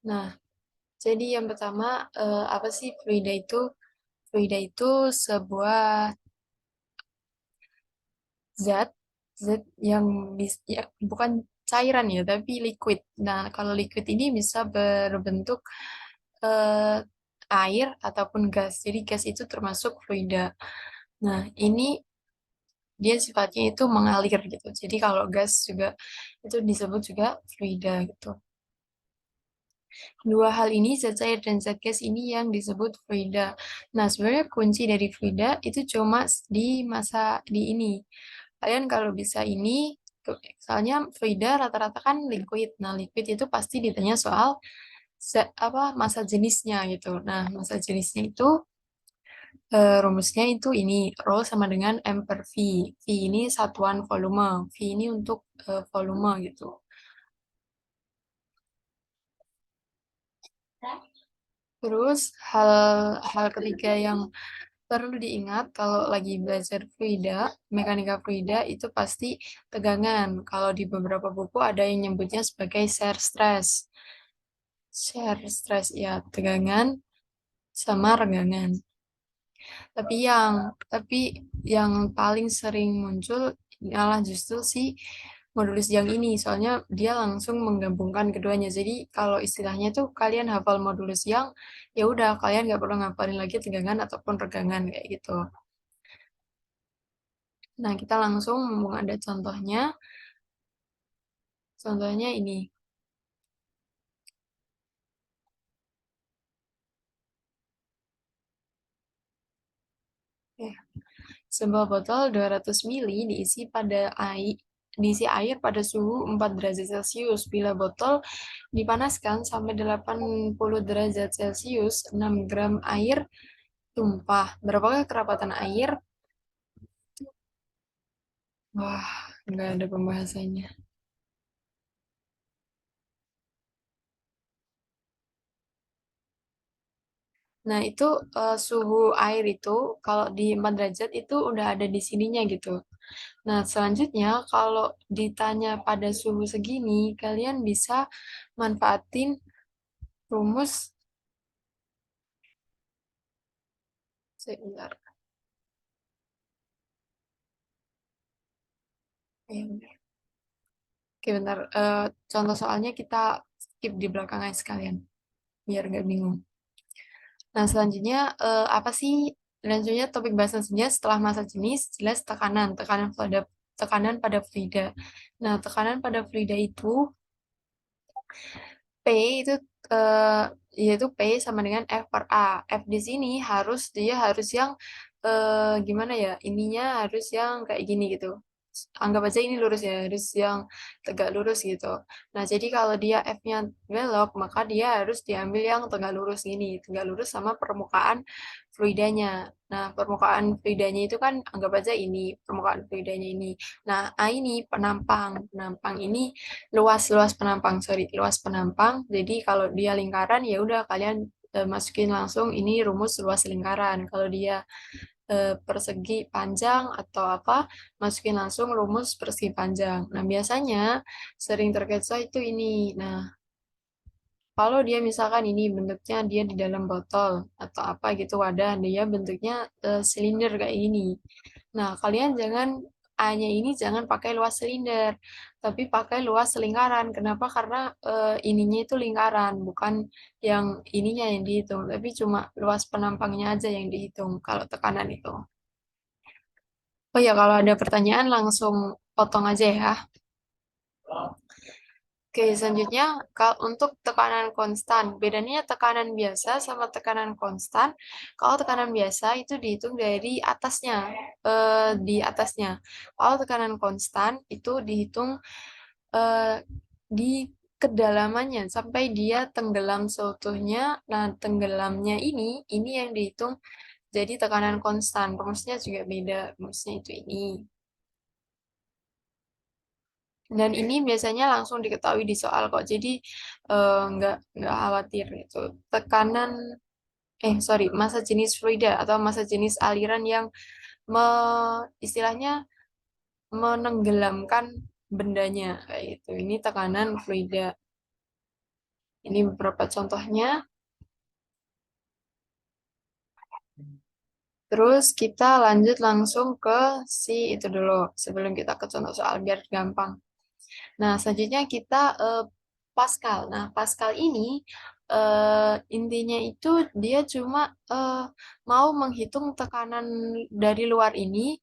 Nah, jadi yang pertama, apa sih fluida itu? Fluida itu sebuah zat, zat yang ya, bukan cairan ya, tapi liquid. Nah, kalau liquid ini bisa berbentuk eh, air ataupun gas. Jadi gas itu termasuk fluida. Nah, ini dia sifatnya itu mengalir gitu. Jadi kalau gas juga itu disebut juga fluida gitu. Dua hal ini, zat cair dan zat gas ini yang disebut fluida. Nah, sebenarnya kunci dari fluida itu cuma di masa di ini. Kalian kalau bisa ini, soalnya fluida rata-rata kan liquid. Nah, liquid itu pasti ditanya soal apa masa jenisnya gitu. Nah, masa jenisnya itu rumusnya itu ini, rho sama dengan M per V. V ini satuan volume, V ini untuk volume gitu. Terus hal ketiga yang perlu diingat kalau lagi belajar fluida, mekanika fluida itu pasti tegangan. Kalau di beberapa buku ada yang nyebutnya sebagai shear stress. Shear stress ya, tegangan sama regangan. Tapi yang paling sering muncul adalah justru si modulus yang ini, soalnya dia langsung menggabungkan keduanya. Jadi kalau istilahnya tuh kalian hafal modulus yang, ya udah kalian nggak perlu ngapalin lagi tegangan ataupun regangan kayak gitu. Nah, kita langsung mumpung ada contohnya. Contohnya ini. Ya. Sebuah botol 200 mili diisi air pada suhu 4 derajat Celcius. Bila botol dipanaskan sampai 80 derajat Celcius, 6 gram air tumpah. Berapakah kerapatan air? Wah, nggak ada pembahasannya. Nah, itu suhu air itu kalau di 4 derajat itu udah ada di sininya gitu. Nah, selanjutnya kalau ditanya pada suhu segini, kalian bisa manfaatin rumus sebentar. Bentar. Oke, bentar. Contoh soalnya kita skip di belakangnya sekalian, biar nggak bingung. Nah, selanjutnya apa sih? Selanjutnya topik bahasan selanjutnya setelah masa jenis, jelas tekanan pada fluida. Nah, tekanan pada fluida itu P itu eh, yaitu P sama dengan F per A. F di sini dia harus yang gimana ya? Ininya harus yang kayak gini gitu. Anggap aja ini lurus ya, harus yang tegak lurus gitu. Nah, jadi kalau dia F-nya belok, maka dia harus diambil yang tegak lurus gini, tegak lurus sama permukaan fluidanya. Nah, permukaan fluidanya itu kan anggap aja ini, permukaan fluidanya ini. Nah, A ini penampang. Penampang ini luas penampang, sorry, luas penampang. Jadi kalau dia lingkaran ya udah kalian masukin langsung ini rumus luas lingkaran. Kalau dia persegi panjang atau apa, masukin langsung rumus persegi panjang. Nah, biasanya sering terkecoh itu ini. Nah, kalau dia misalkan ini bentuknya dia di dalam botol atau apa gitu wadah, dia bentuknya silinder kayak ini. Nah, kalian jangan A-nya ini jangan pakai luas silinder, tapi pakai luas lingkaran. Kenapa? Karena ininya itu lingkaran, bukan yang ininya yang dihitung, tapi cuma luas penampangnya aja yang dihitung kalau tekanan itu. Oh ya, kalau ada pertanyaan langsung potong aja ya. Oke, selanjutnya kalau untuk tekanan konstan, bedanya tekanan biasa sama tekanan konstan. Kalau tekanan biasa itu dihitung dari atasnya, di atasnya. Kalau tekanan konstan itu dihitung eh, di kedalamannya sampai dia tenggelam seutuhnya. Nah, tenggelamnya ini yang dihitung jadi tekanan konstan. Rumusnya juga beda, rumusnya itu ini. Dan ini biasanya langsung diketahui di soal kok. Jadi nggak khawatir gitu. Tekanan sorry, masa jenis fluida atau masa jenis aliran yang istilahnya menenggelamkan bendanya kayak gitu. Ini tekanan fluida. Ini beberapa contohnya. Terus kita lanjut langsung ke si itu dulu sebelum kita ke contoh soal biar gampang. Nah, selanjutnya kita Pascal. Nah, Pascal ini intinya itu dia cuma mau menghitung tekanan dari luar ini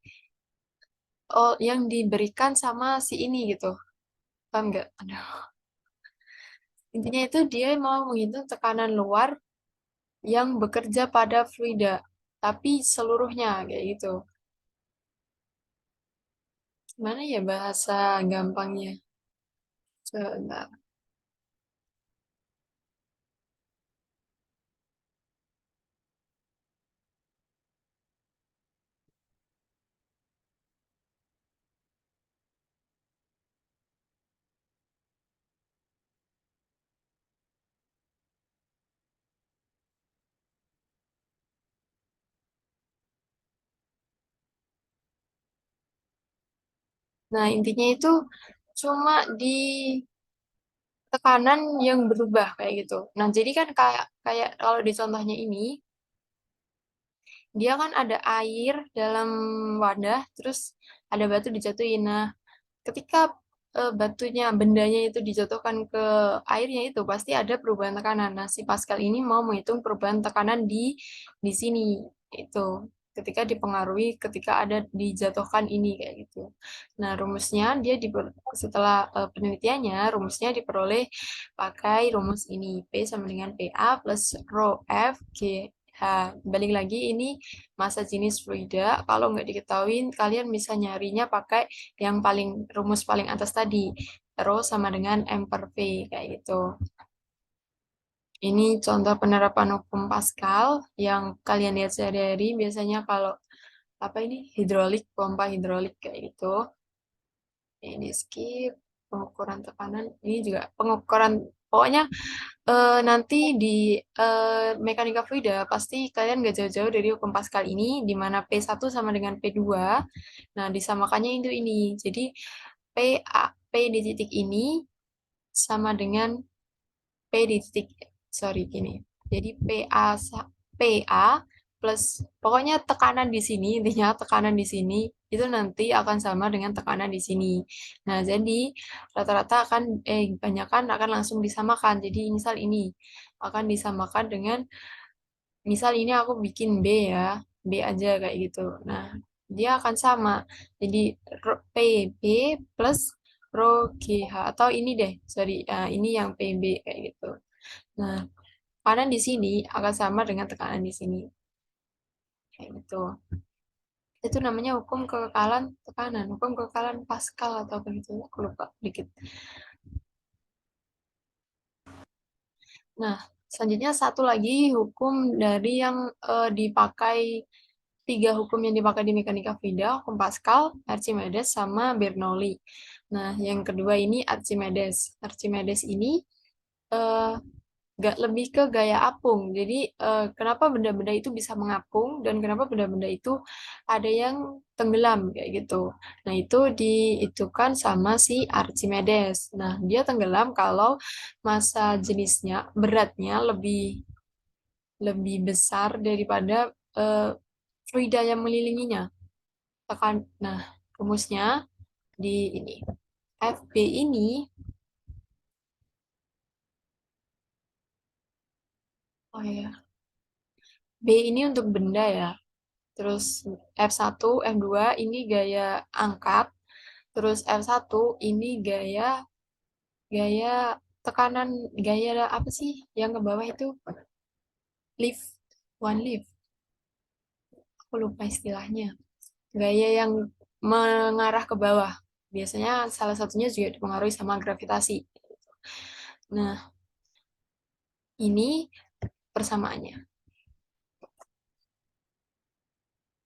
yang diberikan sama si ini gitu. Paham nggak? Aduh. Intinya itu dia mau menghitung tekanan luar yang bekerja pada fluida, tapi seluruhnya kayak gitu. Gimana ya bahasa gampangnya? Sebentar. Nah, intinya itu cuma di tekanan yang berubah kayak gitu. Nah, jadi kan kayak kayak kalau di contohnya ini, dia kan ada air dalam wadah, terus ada batu dijatuhin. Nah, ketika batunya, bendanya itu dijatuhkan ke airnya itu pasti ada perubahan tekanan. Nah, si Pascal ini mau menghitung perubahan tekanan di sini itu ketika dipengaruhi ketika ada dijatuhkan ini kayak gitu. Nah, rumusnya dia setelah penelitiannya rumusnya diperoleh pakai rumus ini P sama dengan PA plus rho F G H. Balik lagi ini massa jenis fluida. Kalau nggak diketahui, kalian bisa nyarinya pakai yang rumus paling atas tadi. Terus sama dengan M per V kayak gitu. Ini contoh penerapan hukum Pascal yang kalian lihat sehari-hari biasanya kalau apa ini hidrolik, pompa hidrolik kayak gitu. Ini skip pengukuran tekanan. Ini juga pengukuran pokoknya nanti di mekanika fluida pasti kalian nggak jauh-jauh dari hukum Pascal ini di mana P1 sama dengan P2. Nah, disamakannya itu ini. Jadi P di titik ini sama dengan P di titik, sorry gini. Jadi PA plus pokoknya tekanan di sini, intinya tekanan di sini itu nanti akan sama dengan tekanan di sini. Nah, jadi rata-rata kebanyakan akan langsung disamakan. Jadi misal ini akan disamakan dengan misal ini aku bikin B ya, B aja kayak gitu. Nah, dia akan sama. Jadi PB plus rho GH atau ini deh, sorry, ini yang PB kayak gitu. Nah, tekanan di sini akan sama dengan tekanan di sini kayak gitu. Itu namanya hukum kekekalan tekanan, hukum kekekalan Pascal atau apa gitu. Aku lupa dikit. Nah, selanjutnya satu lagi hukum dari yang dipakai tiga hukum yang dipakai di mekanika fluida, hukum Pascal, Archimedes, sama Bernoulli. Nah, yang kedua ini Archimedes. Archimedes ini eh, nggak lebih ke gaya apung. Jadi kenapa benda-benda itu bisa mengapung dan kenapa benda-benda itu ada yang tenggelam kayak gitu. Nah, itu diitukan sama si Archimedes. Nah, dia tenggelam kalau massa jenisnya beratnya lebih lebih besar daripada eh, fluida yang mengelilinginya. Nah, rumusnya di ini. FB ini, oh ya, B ini untuk benda ya. Terus F1, F2 ini gaya angkat. Terus F1 ini gaya gaya tekanan, gaya apa sih yang ke bawah itu? Lift, one lift. Aku lupa istilahnya. Gaya yang mengarah ke bawah. Biasanya salah satunya juga dipengaruhi sama gravitasi. Nah, ini persamaannya.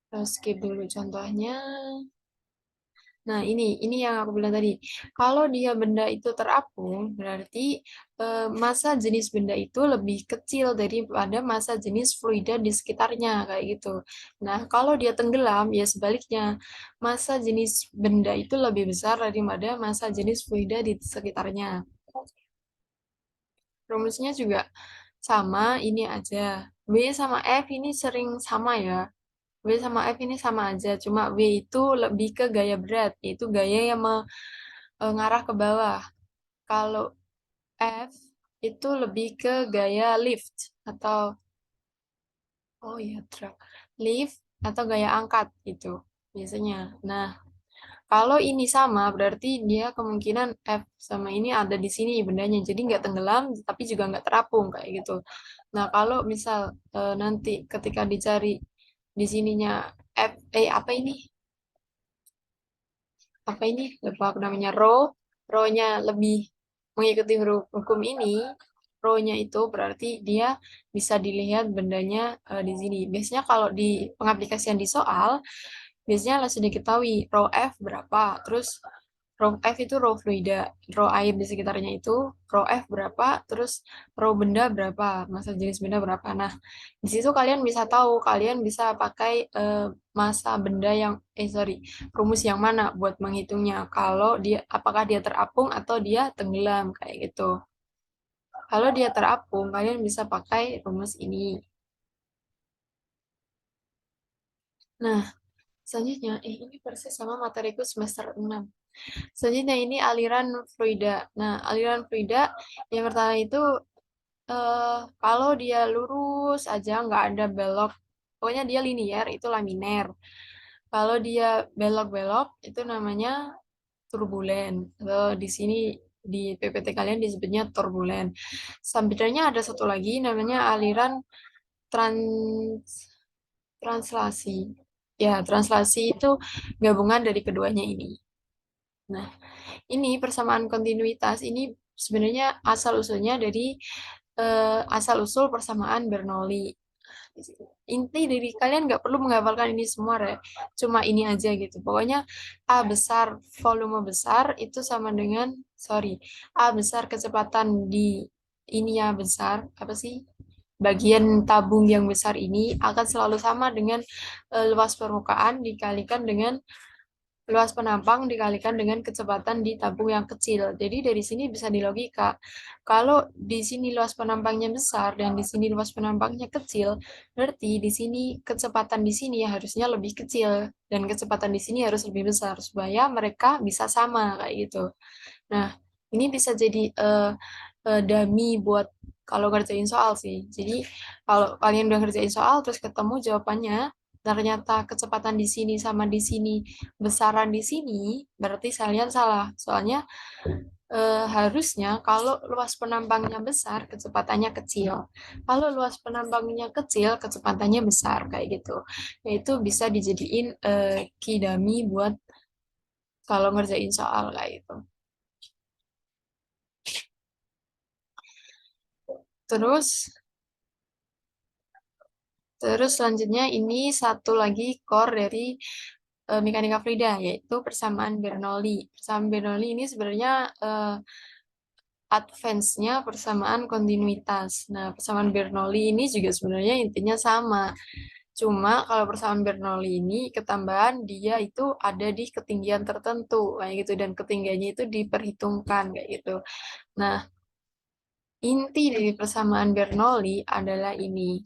Terus skip dulu contohnya. Nah, ini yang aku bilang tadi. Kalau dia benda itu terapung, berarti massa jenis benda itu lebih kecil daripada massa jenis fluida di sekitarnya, kayak gitu. Nah, kalau dia tenggelam, ya sebaliknya. Massa jenis benda itu lebih besar daripada massa jenis fluida di sekitarnya. Rumusnya juga sama, ini aja. W sama F ini sering sama ya. W sama F ini sama aja, cuma W itu lebih ke gaya berat, yaitu gaya yang mengarah ke bawah. Kalau F itu lebih ke gaya lift atau oh iya drag. Lift atau gaya angkat gitu biasanya. Nah, kalau ini sama berarti dia kemungkinan F sama ini ada di sini bendanya. Jadi nggak tenggelam tapi juga nggak terapung kayak gitu. Nah, kalau misal nanti ketika dicari di sininya F, apa ini? Apa ini? Lupa aku namanya row-nya lebih mengikuti huruf hukum ini, row-nya itu berarti dia bisa dilihat bendanya di sini. Biasanya kalau di pengaplikasian di soal, biasanya langsung diketahui row F berapa, terus row F itu row fluida, row air di sekitarnya itu, row F berapa, terus row benda berapa, masa jenis benda berapa. Nah, di situ kalian bisa tahu, kalian bisa pakai masa benda yang, sorry, rumus yang mana buat menghitungnya. Kalau dia, apakah dia terapung atau dia tenggelam, kayak gitu. Kalau dia terapung, kalian bisa pakai rumus ini. Nah, selanjutnya, ini persis sama materiku semester 6. Selanjutnya ini aliran fluida. Nah, aliran fluida yang pertama itu kalau dia lurus aja nggak ada belok, pokoknya dia linier itu laminer. Kalau dia belok-belok itu namanya turbulen. Kalau di sini di PPT kalian disebutnya turbulen. Sebenarnya ada satu lagi namanya aliran trans translasi. Ya, translasi itu gabungan dari keduanya ini. Nah, ini persamaan kontinuitas ini sebenarnya asal-usulnya dari asal-usul persamaan Bernoulli. Inti dari kalian nggak perlu menghafalkan ini semua ya, cuma ini aja gitu. Pokoknya A besar volume besar itu sama dengan, sorry, A besar kecepatan di ini ya besar, apa sih? Bagian tabung yang besar ini akan selalu sama dengan luas permukaan dikalikan dengan luas penampang dikalikan dengan kecepatan di tabung yang kecil. Jadi dari sini bisa dilogika. Kalau di sini luas penampangnya besar dan di sini luas penampangnya kecil, berarti di sini kecepatan di sini harusnya lebih kecil dan kecepatan di sini harus lebih besar supaya mereka bisa sama kayak gitu. Nah, ini bisa jadi dummy buat kalau ngerjain soal sih. Jadi kalau kalian udah ngerjain soal terus ketemu jawabannya, ternyata kecepatan di sini sama di sini besaran di sini, berarti kalian salah. Soalnya harusnya kalau luas penampangnya besar, kecepatannya kecil. Kalau luas penampangnya kecil, kecepatannya besar kayak gitu. Nah, itu bisa dijadiin key dummy buat kalau ngerjain soal kayak gitu. Terus Terus selanjutnya ini satu lagi core dari mekanika fluida, yaitu persamaan Bernoulli. Persamaan Bernoulli ini sebenarnya advance-nya persamaan kontinuitas. Nah, persamaan Bernoulli ini juga sebenarnya intinya sama. Cuma kalau persamaan Bernoulli ini ketambahan dia itu ada di ketinggian tertentu kayak gitu dan ketinggiannya itu diperhitungkan kayak gitu. Nah, inti dari persamaan Bernoulli adalah ini.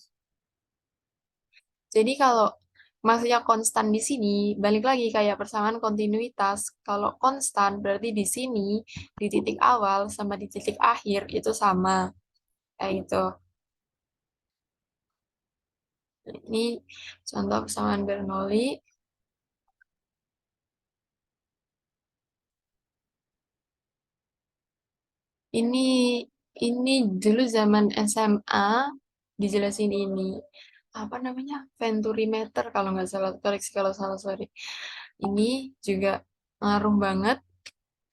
Jadi kalau maksudnya konstan di sini, balik lagi kayak persamaan kontinuitas. Kalau konstan berarti di sini, di titik awal sama di titik akhir itu sama. Kayak gitu. Ini contoh persamaan Bernoulli. Ini ini dulu zaman SMA dijelasin ini. Apa namanya? Venturimeter kalau nggak salah. Koreksi kalau salah, sorry. Ini juga ngaruh banget.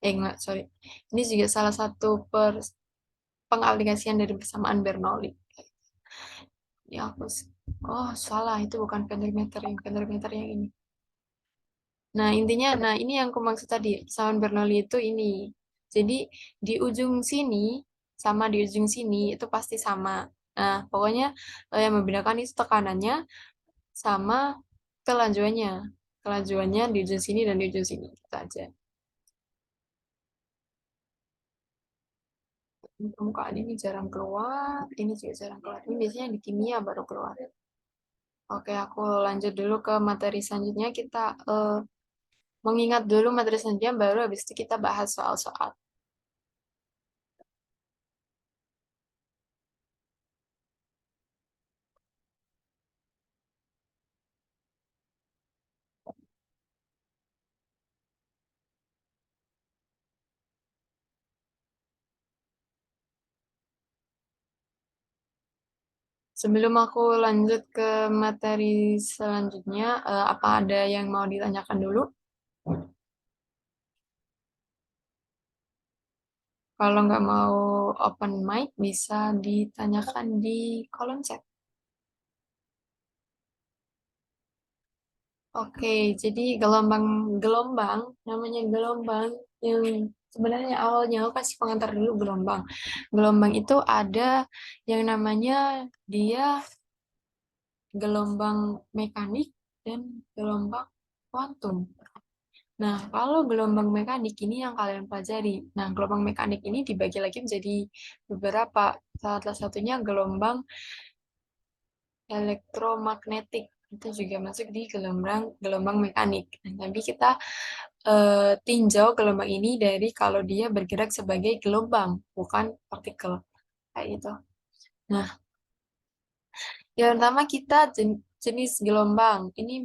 Enggak, sorry. Ini juga salah satu pengaplikasian dari persamaan Bernoulli. Ya aku oh salah itu bukan penderimeter yang ini. Nah intinya, nah ini yang aku maksud tadi persamaan Bernoulli itu ini. Jadi di ujung sini sama di ujung sini itu pasti sama. Nah pokoknya yang membedakan itu tekanannya sama kelajuannya. Kelajuannya di ujung sini dan di ujung sini. Itu aja. Permukaan ini jarang keluar, ini juga jarang keluar. Ini biasanya di kimia baru keluar. Oke, aku lanjut dulu ke materi selanjutnya. Kita mengingat dulu materi selanjutnya, baru habis itu kita bahas soal-soal. Sebelum aku lanjut ke materi selanjutnya, apa ada yang mau ditanyakan dulu? Kalau nggak mau open mic, bisa ditanyakan di kolom chat. Oke, jadi gelombang, namanya gelombang yang sebenarnya awalnya aku kasih pengantar dulu gelombang. Gelombang itu ada yang namanya dia gelombang mekanik dan gelombang kuantum. Nah, kalau gelombang mekanik ini yang kalian pelajari. Nah, gelombang mekanik ini dibagi lagi menjadi beberapa. Salah satunya gelombang elektromagnetik. Itu juga masuk di gelombang gelombang mekanik. Nah, tapi kita tinjau gelombang ini dari kalau dia bergerak sebagai gelombang, bukan partikel. Kayak gitu. Nah, yang pertama kita jenis gelombang. Ini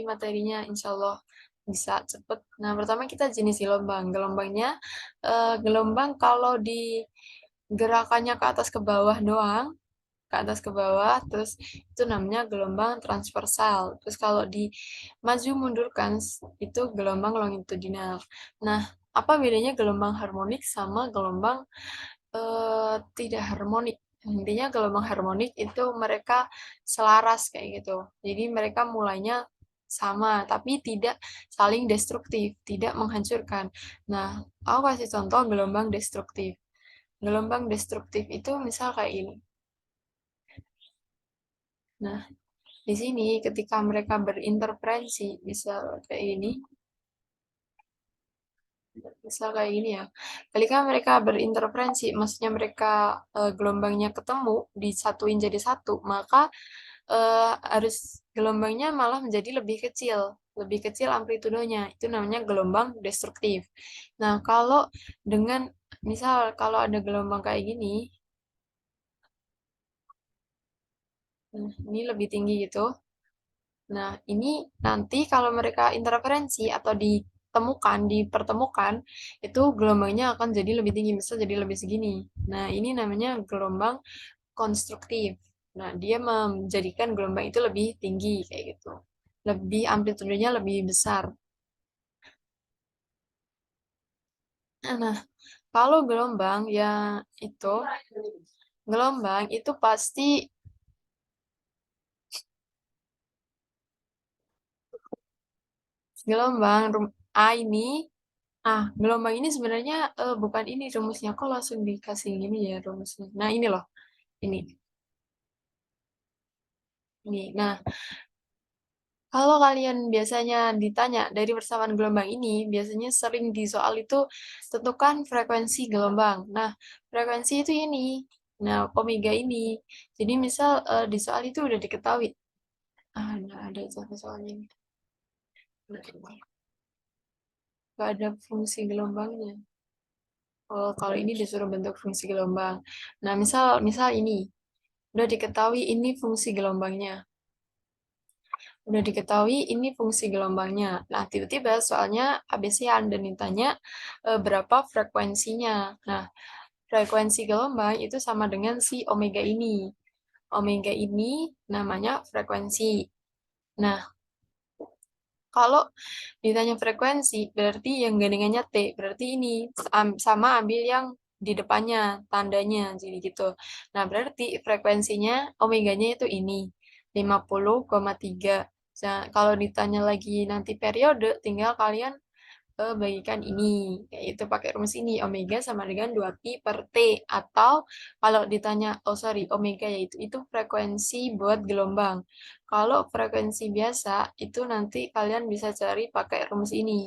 materinya insya Allah bisa cepet. Nah, pertama kita jenis gelombang. Gelombangnya, gelombang kalau di gerakannya ke atas ke bawah doang, ke atas ke bawah, terus itu namanya gelombang transversal. Terus kalau di maju mundurkan, itu gelombang longitudinal. Nah, apa bedanya gelombang harmonik sama gelombang tidak harmonik? Intinya gelombang harmonik itu mereka selaras kayak gitu. Jadi mereka mulainya sama, tapi tidak saling destruktif, tidak menghancurkan. Nah, aku kasih contoh gelombang destruktif. Gelombang destruktif itu misal kayak ini. Nah, di sini ketika mereka berinterferensi, bisa kayak ini, misal kayak gini ya. Ketika mereka berinterferensi, maksudnya mereka gelombangnya ketemu, disatuin jadi satu, maka harus gelombangnya malah menjadi lebih kecil amplitudenya. Itu namanya gelombang destruktif. Nah, kalau dengan misal kalau ada gelombang kayak gini, ini lebih tinggi gitu. Nah, ini nanti kalau mereka interferensi atau dipertemukan, itu gelombangnya akan jadi lebih tinggi, bisa jadi lebih segini. Nah, ini namanya gelombang konstruktif. Nah, dia menjadikan gelombang itu lebih tinggi, kayak gitu. Lebih amplitudenya lebih besar. Nah, kalau itu, gelombang itu pasti gelombang A ini. Gelombang ini sebenarnya bukan ini rumusnya. Kok langsung dikasih gini ya rumusnya. Nah, ini loh. Ini. Ini. Nah, kalau kalian biasanya ditanya dari persamaan gelombang ini, biasanya sering di soal itu tentukan frekuensi gelombang. Nah, frekuensi itu ini. Nah, omega ini. Jadi misal di soal itu udah diketahui. Nah, ada satu soalnya ini. Nah, nggak ada fungsi gelombangnya. Oh, kalau ini disuruh bentuk fungsi gelombang. Nah, misal misal ini udah diketahui ini fungsi gelombangnya. Udah diketahui ini fungsi gelombangnya. Nah, tiba-tiba soalnya ABC-an dan ditanya berapa frekuensinya. Nah, frekuensi gelombang itu sama dengan si omega ini. Omega ini namanya frekuensi. Nah, kalau ditanya frekuensi, berarti yang gandengannya T. Berarti ini sama ambil yang di depannya, tandanya, jadi gitu. Nah, berarti frekuensinya, omeganya itu ini, 50,3. Nah, kalau ditanya lagi nanti periode, tinggal kalian bagikan ini, yaitu pakai rumus ini, omega sama dengan 2pi per T. Atau kalau ditanya, oh sorry, omega yaitu itu frekuensi buat gelombang. Kalau frekuensi biasa, itu nanti kalian bisa cari pakai rumus ini,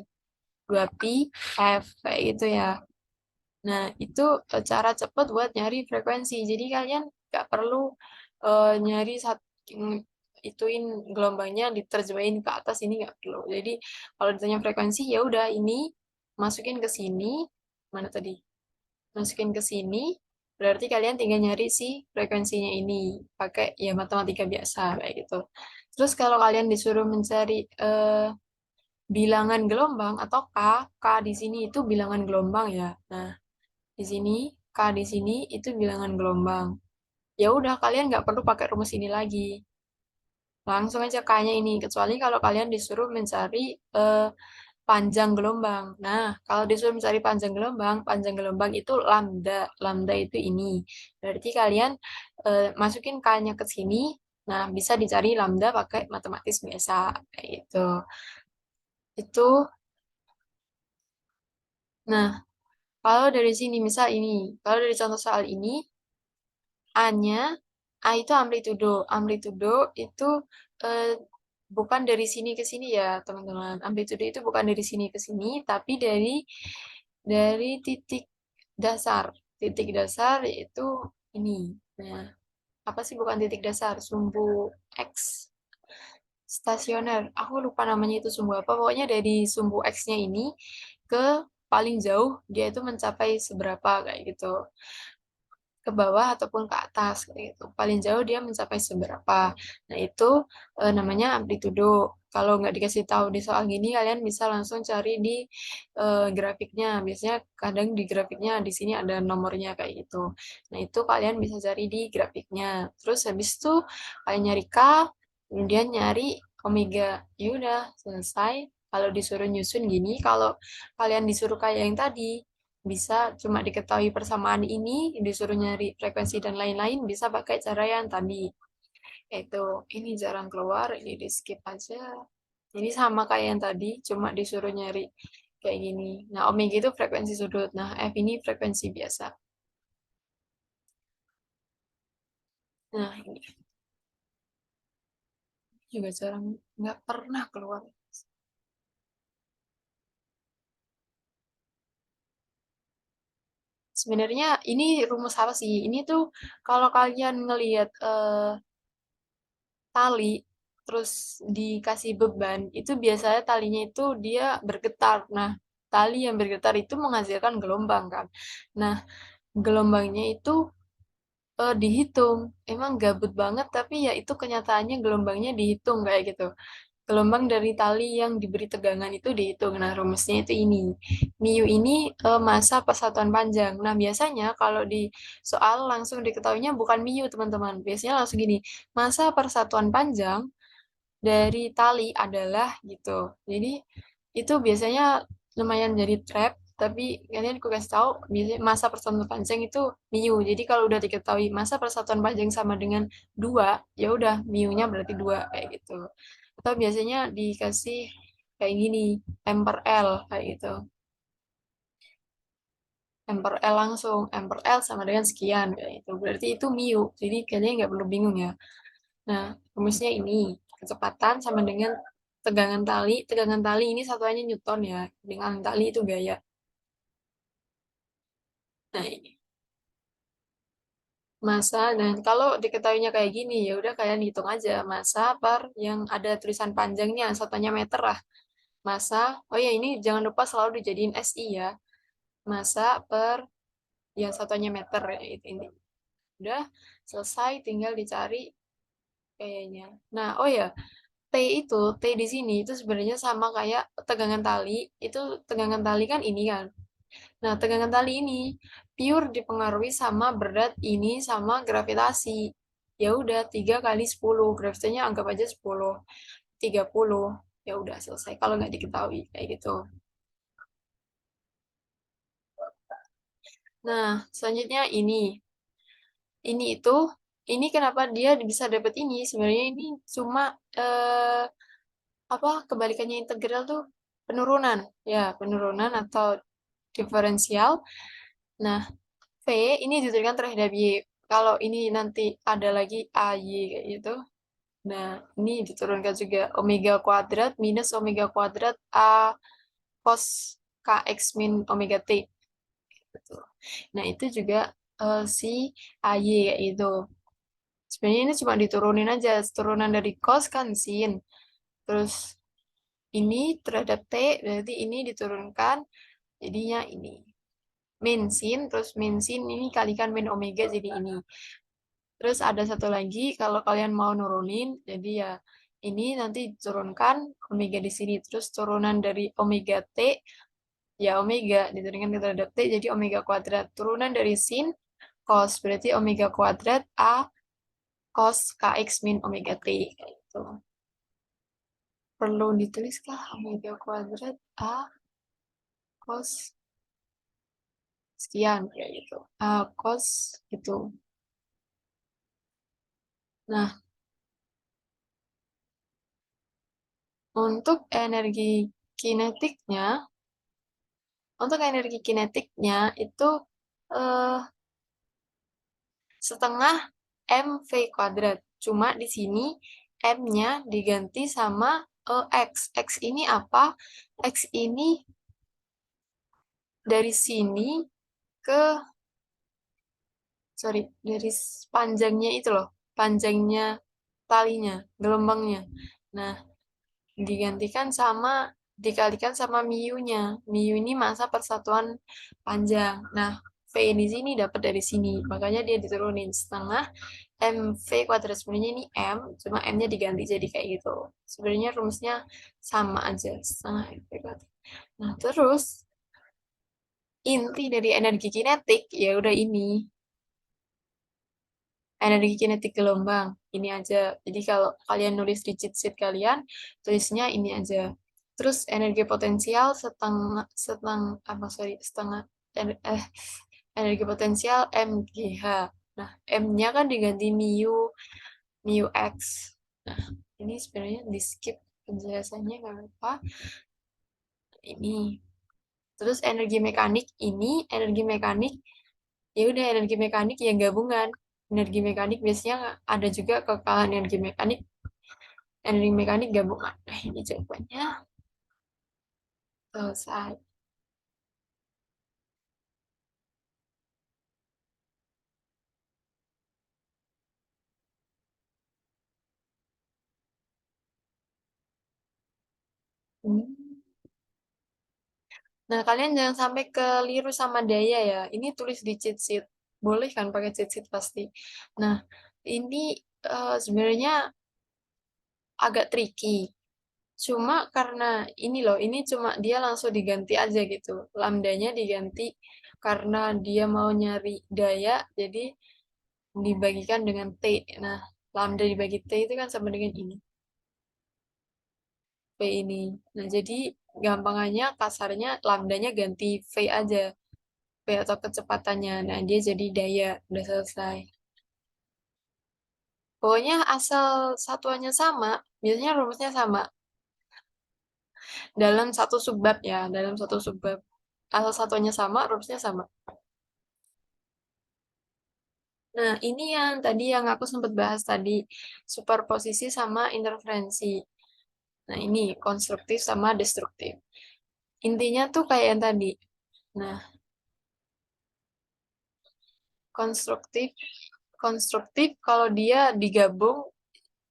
2pi F, kayak gitu ya. Nah, itu cara cepat buat nyari frekuensi. Jadi kalian nggak perlu nyari ituin gelombangnya diterjemahin ke atas, ini nggak perlu. Jadi kalau ditanya frekuensi ya udah ini masukin ke sini, mana tadi? Masukin ke sini, berarti kalian tinggal nyari si frekuensinya ini pakai ya matematika biasa kayak gitu. Terus kalau kalian disuruh mencari bilangan gelombang atau K di sini itu bilangan gelombang ya. Nah, di sini, K di sini itu bilangan gelombang. Ya udah, kalian nggak perlu pakai rumus ini lagi. Langsung aja K-nya ini. Kecuali kalau kalian disuruh mencari panjang gelombang. Nah, kalau disuruh mencari panjang gelombang itu lambda. Lambda itu ini. Berarti kalian masukin K-nya ke sini. Nah, bisa dicari lambda pakai matematis biasa. Kayak gitu. Itu, nah, kalau dari sini, misal ini. Kalau dari contoh soal ini, A-nya, A itu amplitudo. Amplitudo itu eh, bukan dari sini ke sini ya, teman-teman. Amplitudo itu bukan dari sini ke sini, tapi dari titik dasar. Titik dasar yaitu ini. Nah, apa sih bukan titik dasar? Sumbu X stasioner. Aku lupa namanya itu sumbu apa. Pokoknya dari sumbu X-nya ini ke paling jauh dia itu mencapai seberapa kayak gitu, ke bawah ataupun ke atas kayak gitu. Paling jauh dia mencapai seberapa. Nah, itu namanya amplitudo. Kalau nggak dikasih tahu di soal gini, kalian bisa langsung cari di grafiknya. Biasanya kadang di grafiknya di sini ada nomornya kayak gitu. Nah, itu kalian bisa cari di grafiknya. Terus habis itu kalian nyari K, kemudian nyari omega. Ya udah, selesai. Kalau disuruh nyusun gini, kalau kalian disuruh kayak yang tadi, bisa cuma diketahui persamaan ini, disuruh nyari frekuensi dan lain-lain, bisa pakai cara yang tadi. Itu, ini jarang keluar, ini di skip aja. Ini sama kayak yang tadi, cuma disuruh nyari kayak gini. Nah, omega itu frekuensi sudut. Nah, F ini frekuensi biasa. Nah, ini juga jarang, nggak pernah keluar. Sebenarnya ini rumus apa sih? Ini tuh kalau kalian ngelihat tali terus dikasih beban itu biasanya talinya itu dia bergetar. Nah, tali yang bergetar itu menghasilkan gelombang kan. Nah, gelombangnya itu dihitung. Emang gabut banget tapi ya itu kenyataannya gelombangnya dihitung kayak gitu. Gelombang dari tali yang diberi tegangan itu dihitung. Nah, rumusnya itu ini. Mu ini massa per satuan panjang. Nah, biasanya kalau di soal langsung diketahuinya bukan mu, teman-teman. Biasanya langsung gini, massa per satuan panjang dari tali adalah gitu. Jadi itu biasanya lumayan jadi trap, tapi kalian aku kasih tahu biasanya masa persatuan panjang itu mu. Jadi kalau udah diketahui masa persatuan panjang sama dengan 2, ya udah mu-nya berarti 2 kayak gitu. Atau biasanya dikasih kayak gini, M per L kayak gitu. M per L langsung, M per L sama dengan sekian kayak gitu. Berarti itu mu. Jadi kalian nggak perlu bingung ya. Nah, rumusnya ini, kecepatan sama dengan tegangan tali. Tegangan tali ini satuannya Newton ya. Dengan tali itu gaya. Nah, ini massa dan kalau diketahuinya kayak gini, ya udah kalian hitung aja massa per yang ada tulisan panjangnya, satunya meter lah. Massa, oh ya ini jangan lupa selalu dijadiin SI ya. Massa per yang satunya meter ya, itu ini. Udah selesai, tinggal dicari kayaknya. Nah, oh ya, T itu, T di sini itu sebenarnya sama kayak tegangan tali. Itu tegangan tali kan ini kan. Nah, tegangan tali ini pure dipengaruhi sama berat ini sama gravitasi. Ya udah 3 kali 10, gravitasinya anggap aja 10, 30. Ya udah selesai kalau nggak diketahui kayak gitu. Nah, selanjutnya ini. Ini itu, ini kenapa dia bisa dapat ini? Sebenarnya ini cuma apa kebalikannya integral tuh penurunan. Ya, penurunan atau diferensial. Nah, V ini dituliskan terhadap Y. Kalau ini nanti ada lagi AY kayak gitu. Nah, ini diturunkan juga omega kuadrat minus omega kuadrat A cos KX min omega T. Betul. Nah, itu juga si AY kayak gitu. Sebenarnya ini cuma diturunin aja, turunan dari cos kan sin. Terus ini terhadap T, berarti ini diturunkan, jadinya ini. Min sin, terus min sin ini kalikan min omega jadi ini. Terus ada satu lagi, kalau kalian mau nurunin, jadi ya ini nanti turunkan omega di sini. Terus turunan dari omega T, ya omega diturunkan ke terhadap T, jadi omega kuadrat. Turunan dari sin, cos, berarti omega kuadrat A cos kx min omega T. Kayak gitu. Perlu dituliskah omega kuadrat A cos sekian, kayak gitu. A cos gitu. Nah, untuk energi kinetiknya, untuk energi kinetiknya itu eh, setengah mv kuadrat. Cuma di sini m-nya diganti sama x. X ini apa? X ini dari sini ke, sorry, dari panjangnya itu loh, panjangnya talinya, gelombangnya. Nah, digantikan sama dikalikan sama miunya. Miu ini masa persatuan panjang. Nah, V di sini dapat dari sini. Makanya dia diturunin setengah MV kuadrat. Sebenarnya ini M, cuma M-nya diganti jadi kayak gitu. Sebenarnya rumusnya sama aja, setengah MV kuadrat. Nah, terus inti dari energi kinetik ya udah ini. Energi kinetik gelombang ini aja. Jadi kalau kalian nulis di cheat sheet kalian, tulisnya ini aja. Terus energi potensial setengah setengah apa sorry setengah energi potensial mgh. Nah, m-nya kan diganti mu x. Nah, ini sebenarnya di skip penjelasannya nggak apa. Ini terus energi mekanik ya udah energi mekanik yang gabungan. Energi mekanik biasanya ada juga kekalahan energi mekanik gabungan. Nah, ini jawabannya selesai. Hmm. Nah, kalian jangan sampai keliru sama daya ya. Ini tulis di cheat sheet. Boleh kan pakai cheat sheet pasti. Nah, ini sebenarnya agak tricky. Cuma karena ini loh, ini cuma dia langsung diganti aja gitu. Lambdanya diganti karena dia mau nyari daya, jadi dibagikan dengan T. Nah, lambda dibagi T itu kan sama dengan ini, V ini. Nah, jadi gampangannya kasarnya lambdanya ganti V aja, V atau kecepatannya. Nah, dia jadi daya. Udah selesai. Pokoknya asal satuannya sama, biasanya rumusnya sama. Dalam satu subbab ya, dalam satu subbab. Asal satuannya sama, rumusnya sama. Nah, ini yang tadi yang aku sempat bahas tadi, superposisi sama interferensi. Nah, ini konstruktif sama destruktif. Intinya tuh kayak yang tadi. Nah, konstruktif, konstruktif kalau dia digabung,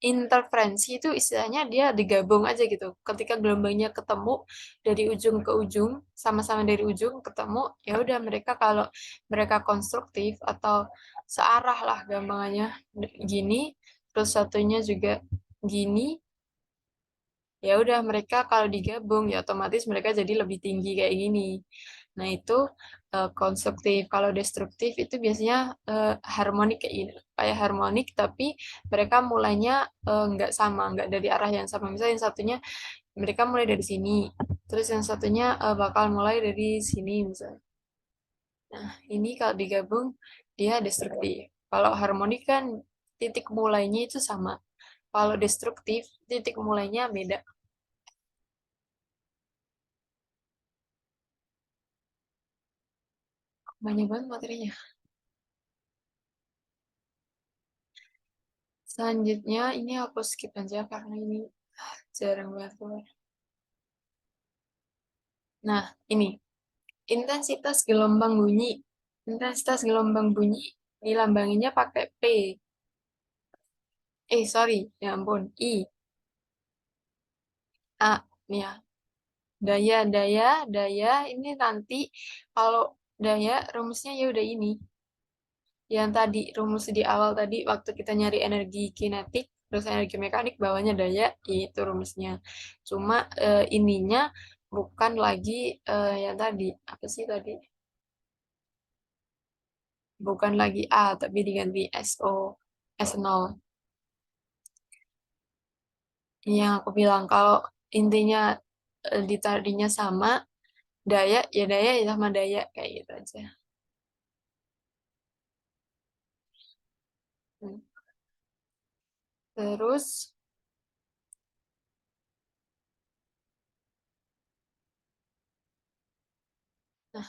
interferensi itu istilahnya dia digabung aja gitu. Ketika gelombangnya ketemu dari ujung ke ujung, sama-sama dari ujung ketemu, ya udah mereka kalau mereka konstruktif atau searah lah gampangannya gini, terus satunya juga gini, ya udah mereka kalau digabung ya otomatis mereka jadi lebih tinggi kayak gini. Nah, itu konstruktif. Kalau destruktif itu biasanya harmonik kayak gini. Kayak harmonik tapi mereka mulainya nggak sama, nggak dari arah yang sama. Misalnya yang satunya mereka mulai dari sini, terus yang satunya bakal mulai dari sini misalnya. Nah, ini kalau digabung dia destruktif. Kalau harmonik kan titik mulainya itu sama. Kalau destruktif titik mulainya beda. Banyak banget materinya. Selanjutnya ini aku skip aja karena ini jarang banget keluar. Nah, ini. Intensitas gelombang bunyi. Intensitas gelombang bunyi dilambanginya pakai P. Sorry, ya ampun. A, nih ya. Daya, daya, daya. Ini nanti kalau daya rumusnya ya udah ini. Yang tadi rumus di awal tadi waktu kita nyari energi kinetik, terus energi mekanik bawahnya daya, itu rumusnya. Cuma ininya bukan lagi yang tadi. Apa sih tadi? Bukan lagi A, tapi diganti SO, S0. Yang aku bilang kalau intinya ditadinya sama, daya ya sama daya kayak gitu aja. Hmm. Terus, nah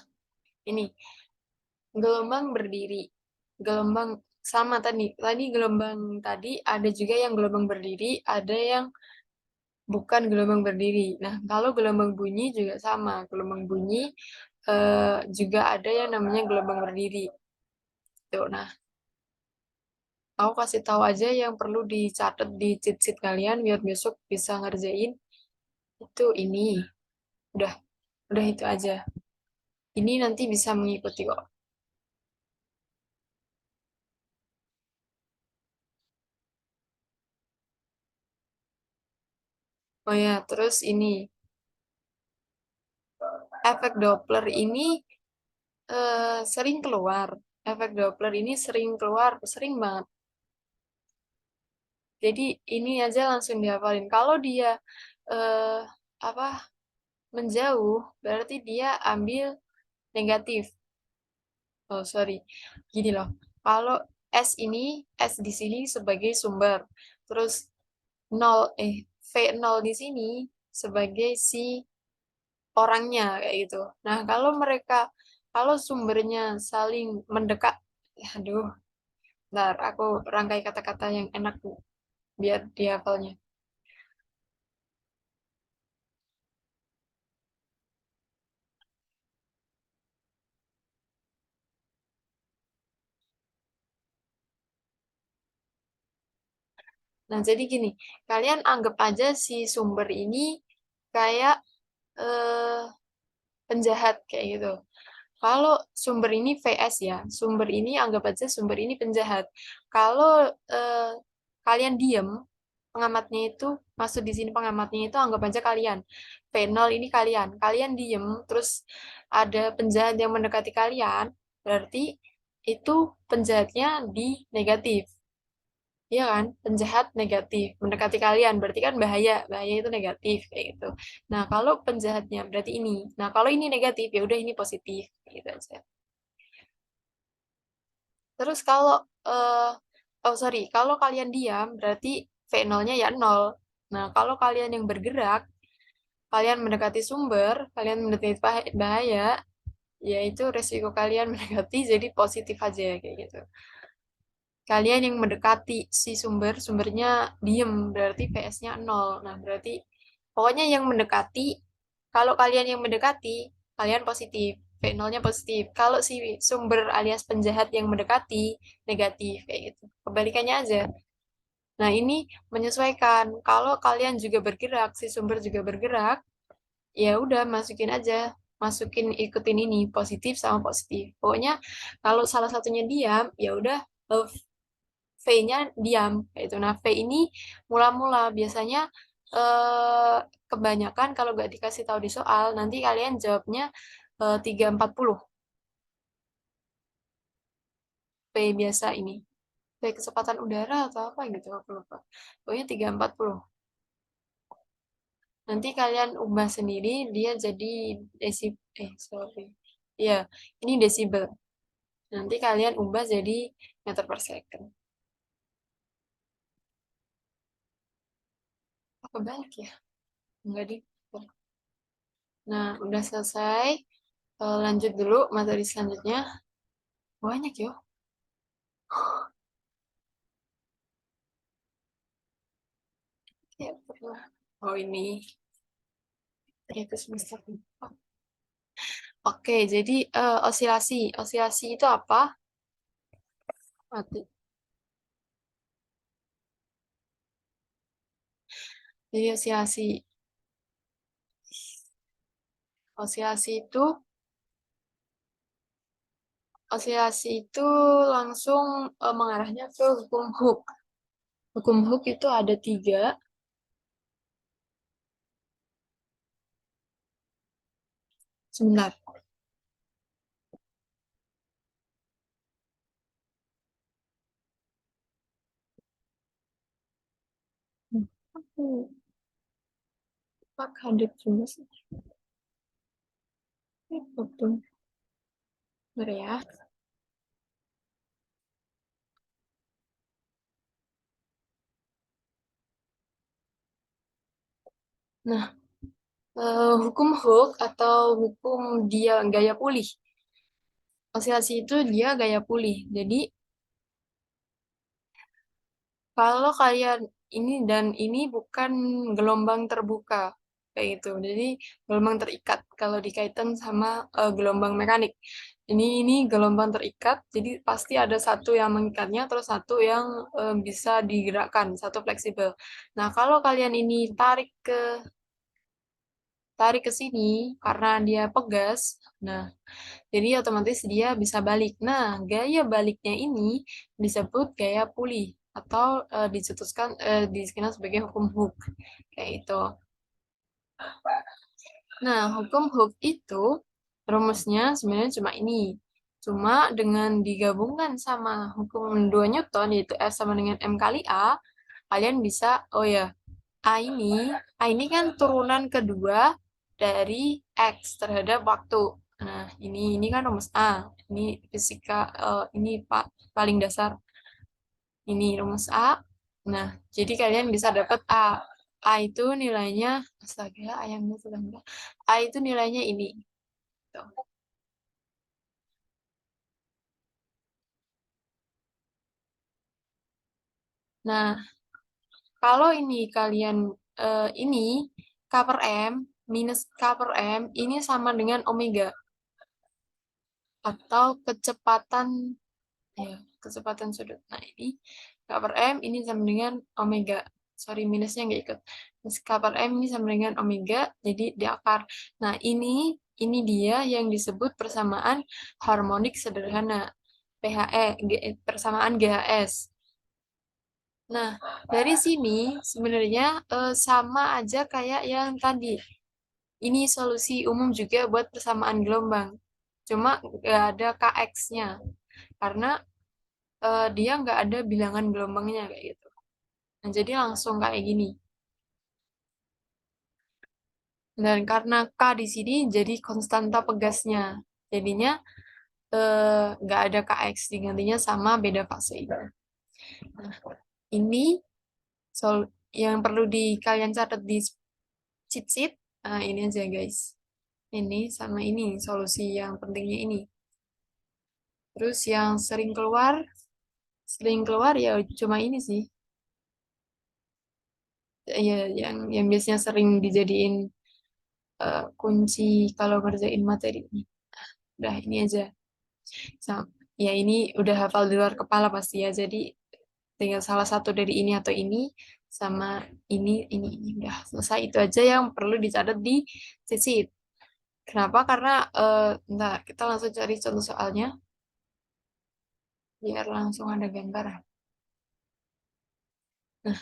ini gelombang berdiri. Gelombang sama tadi. Tadi gelombang tadi ada juga yang gelombang berdiri, ada yang bukan gelombang berdiri. Nah, kalau gelombang bunyi juga sama. Gelombang bunyi juga ada yang namanya gelombang berdiri. Tuh, nah, aku kasih tahu aja yang perlu dicatat di cheat sheet kalian biar besok bisa ngerjain. Itu ini. Udah, udah itu aja. Ini nanti bisa mengikuti kok. Oh ya, terus ini efek Doppler ini sering keluar. Efek Doppler ini sering keluar, sering banget. Jadi ini aja langsung dihafalin. Kalau dia eh, apa menjauh, berarti dia ambil negatif. Oh sorry, gini loh. Kalau S di sini sebagai sumber, terus nol V0 di sini sebagai si orangnya kayak gitu. Nah kalau sumbernya saling mendekat, aduh, ntar aku rangkai kata-kata yang enak biar dihafalnya. Nah, jadi gini, kalian anggap aja si sumber ini kayak eh, penjahat kayak gitu. Kalau sumber ini VS ya, sumber ini anggap aja sumber ini penjahat. Kalau eh, kalian diem, pengamatnya itu masuk di sini pengamatnya itu anggap aja kalian. V0 ini kalian. Kalian diem, terus ada penjahat yang mendekati kalian, berarti itu penjahatnya di negatif. Iya kan? Penjahat negatif. Mendekati kalian berarti kan bahaya. Bahaya itu negatif kayak gitu. Nah, kalau penjahatnya berarti ini. Nah, kalau ini negatif ya udah ini positif gitu aja. Terus kalau eh oh sorry, kalau kalian diam berarti V0-nya ya nol. Nah, kalau kalian yang bergerak, kalian mendekati sumber, kalian mendekati bahaya, yaitu resiko kalian mendekati jadi positif aja kayak gitu. Kalian yang mendekati si sumbernya diem, berarti PS-nya nol. Nah, berarti pokoknya yang mendekati, kalau kalian yang mendekati, kalian positif. V0-nya positif. Kalau si sumber alias penjahat yang mendekati, negatif. Kayak gitu. Kebalikannya aja. Nah, ini menyesuaikan. Kalau kalian juga bergerak, si sumber juga bergerak, ya udah masukin aja. Masukin ikutin ini, positif sama positif. Pokoknya kalau salah satunya diam, ya udah V-nya diam itu. Nah, V ini mula-mula biasanya eh, kebanyakan kalau nggak dikasih tahu di soal, nanti kalian jawabnya 340 V biasa ini. V kecepatan udara atau apa gitu, aku lupa. Pokoknya 340. Nanti kalian ubah sendiri, dia jadi sorry. Iya, ini desibel. Nanti kalian ubah jadi meter per second. Apa balik ya? Enggak di. Nah, udah selesai. Lanjut dulu materi selanjutnya. Banyak ya. Ya, pernah. Oh ini. Ternyata semester 4. Oke, jadi osilasi. Osilasi itu apa? Mati. Jadi osilasi itu osilasi itu langsung mengarahnya ke hukum Hooke. Hukum Hooke itu ada tiga. Sebentar. Aku pakai cuma sih. Betul. Bentar ya. Nah, hukum Hooke atau hukum dia gaya pulih. Osilasi itu dia gaya pulih. Jadi kalau kalian ini dan ini bukan gelombang terbuka kayak gitu. Jadi gelombang terikat kalau dikaitkan sama gelombang mekanik. Ini gelombang terikat, jadi pasti ada satu yang mengikatnya, terus satu yang bisa digerakkan, satu fleksibel. Nah, kalau kalian ini tarik ke sini karena dia pegas, nah jadi otomatis dia bisa balik. Nah, gaya baliknya ini disebut gaya pulih atau dikenal sebagai hukum Hooke. Kayak itu. Nah, hukum Hooke itu rumusnya sebenarnya cuma ini. Cuma dengan digabungkan sama hukum 2 Newton, yaitu F sama dengan M kali A, kalian bisa, oh ya, A ini kan turunan kedua dari X terhadap waktu. Nah, ini kan rumus A. Ini fisika, ini paling dasar. Ini rumus A. Nah, jadi kalian bisa dapat A. A itu nilainya, astaga, ayamnya sudah enggak. A itu nilainya ini. Tuh. Nah, kalau ini kalian ini K per M minus K per M ini sama dengan omega atau kecepatan ya, kecepatan sudut. Nah, ini K per M ini sama dengan omega. Sorry, minusnya nggak ikut. Terus K per M ini sama dengan omega, jadi di akar. Nah, ini dia yang disebut persamaan harmonik sederhana. PHE, persamaan GHS. Nah, dari sini sebenarnya sama aja kayak yang tadi. Ini solusi umum juga buat persamaan gelombang. Cuma nggak ada KX-nya. Karena dia nggak ada bilangan gelombangnya kayak gitu. Nah, jadi langsung kayak gini. Dan karena K di sini jadi konstanta pegasnya. Jadinya nggak ada KX digantinya sama beda fase. Nah, ini yang perlu kalian catat di cheat sheet. Nah, ini aja guys. Ini sama ini solusi yang pentingnya ini. Terus yang sering keluar ya cuma ini sih. Ya, yang biasanya sering dijadiin kunci kalau ngerjain materi ini. Udah ini aja. Ya ini udah hafal di luar kepala pasti ya. Jadi tinggal salah satu dari ini atau ini sama ini udah selesai, itu aja yang perlu dicatat di cheat sheet. Kenapa? Karena ntar kita langsung cari contoh soalnya biar langsung ada gambaran. Nah,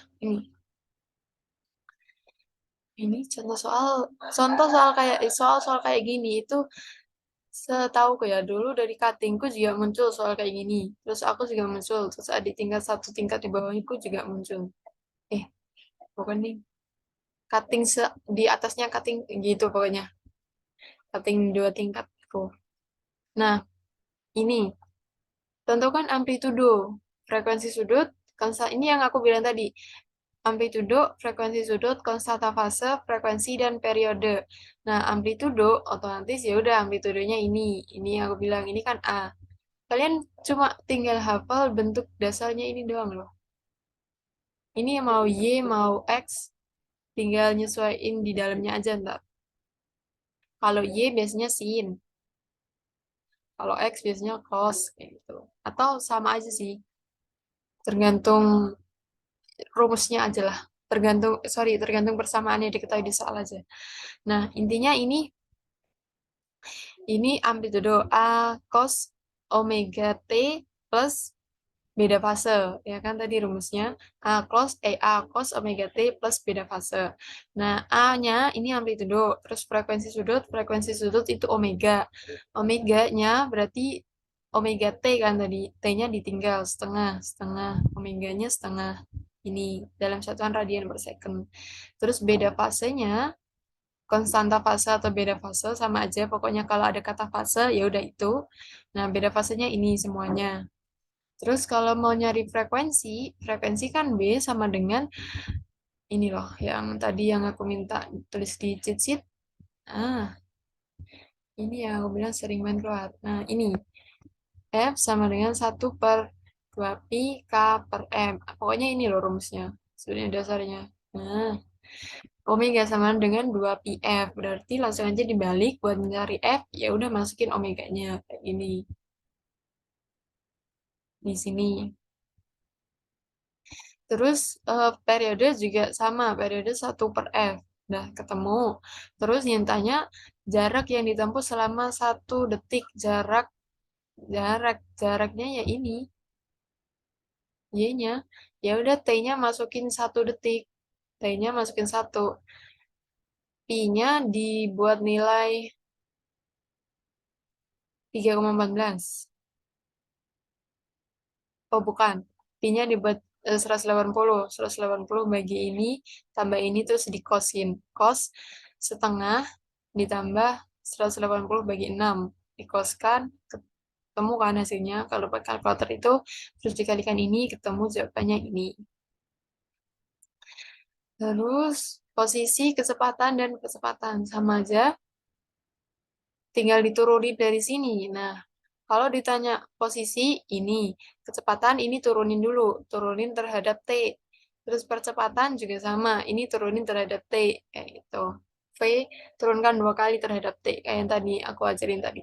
ini contoh soal kayak soal kayak gini itu setahu ya dulu dari cuttingku juga muncul soal kayak gini. Terus aku juga muncul. Terus ada tingkat satu tingkat di bawahku juga muncul. Eh, bukan nih. Cutting di atasnya cutting gitu pokoknya. Cutting 2 tingkatku. Nah, ini tentukan amplitudo, frekuensi sudut, ini yang aku bilang tadi. Amplitudo, frekuensi sudut, konstanta fase, frekuensi dan periode. Nah, amplitudo otomatis ya udah amplitudonya ini. Ini yang aku bilang ini kan A. Kalian cuma tinggal hafal bentuk dasarnya ini doang loh. Ini mau Y, mau X, tinggal nyesuaiin di dalamnya aja ntar. Kalau Y biasanya sin. Kalau X biasanya close kayak gitu. Atau sama aja sih, tergantung rumusnya aja lah. Tergantung persamaannya diketahui di soal aja. Nah, intinya ini amplitudo A cos omega T plus beda fase, ya kan tadi rumusnya A cos omega T plus beda fase. Nah, A-nya ini amplitudo, terus frekuensi sudut itu omega. Omega-nya berarti omega T kan tadi, T-nya ditinggal setengah, setengah, omeganya setengah ini dalam satuan radian per second. Terus beda fasenya konstanta fase atau beda fase sama aja pokoknya kalau ada kata fase ya udah itu. Nah, beda fasenya ini semuanya. Terus kalau mau nyari frekuensi kan B sama dengan ini loh yang tadi yang aku minta tulis di cheat sheet. Ah, ini ya aku bilang sering main keluar. Nah, ini F sama dengan 1/2 pi K per M. Pokoknya ini loh rumusnya. Sebenarnya dasarnya. Nah, omega sama dengan 2 pi F. Berarti langsung aja dibalik buat mencari F, ya udah masukin omeganya kayak gini di sini. Terus periode juga sama, periode 1/F. Nah, ketemu. Terus yang tanya jarak yang ditempuh selama 1 detik. Jaraknya ya ini, Y-nya. Ya udah T-nya masukin 1 detik. T-nya masukin 1. Pi-nya dibuat nilai 3,14. Oh, bukan. Pi-nya dibuat 180. 180 bagi ini, tambah ini terus dikosin. Kos setengah ditambah 180 bagi 6. Dikoskan, ketemu kan hasilnya. Kalau pakai kalkulator itu, terus dikalikan ini, ketemu jawabannya ini. Terus, posisi, kecepatan, dan kecepatan. Sama aja, tinggal diturunin dari sini. Nah, kalau ditanya posisi ini, kecepatan ini turunin dulu, turunin terhadap T. Terus percepatan juga sama, ini turunin terhadap T, kayak gitu. V turunkan 2 kali terhadap T, kayak yang tadi aku ajarin tadi.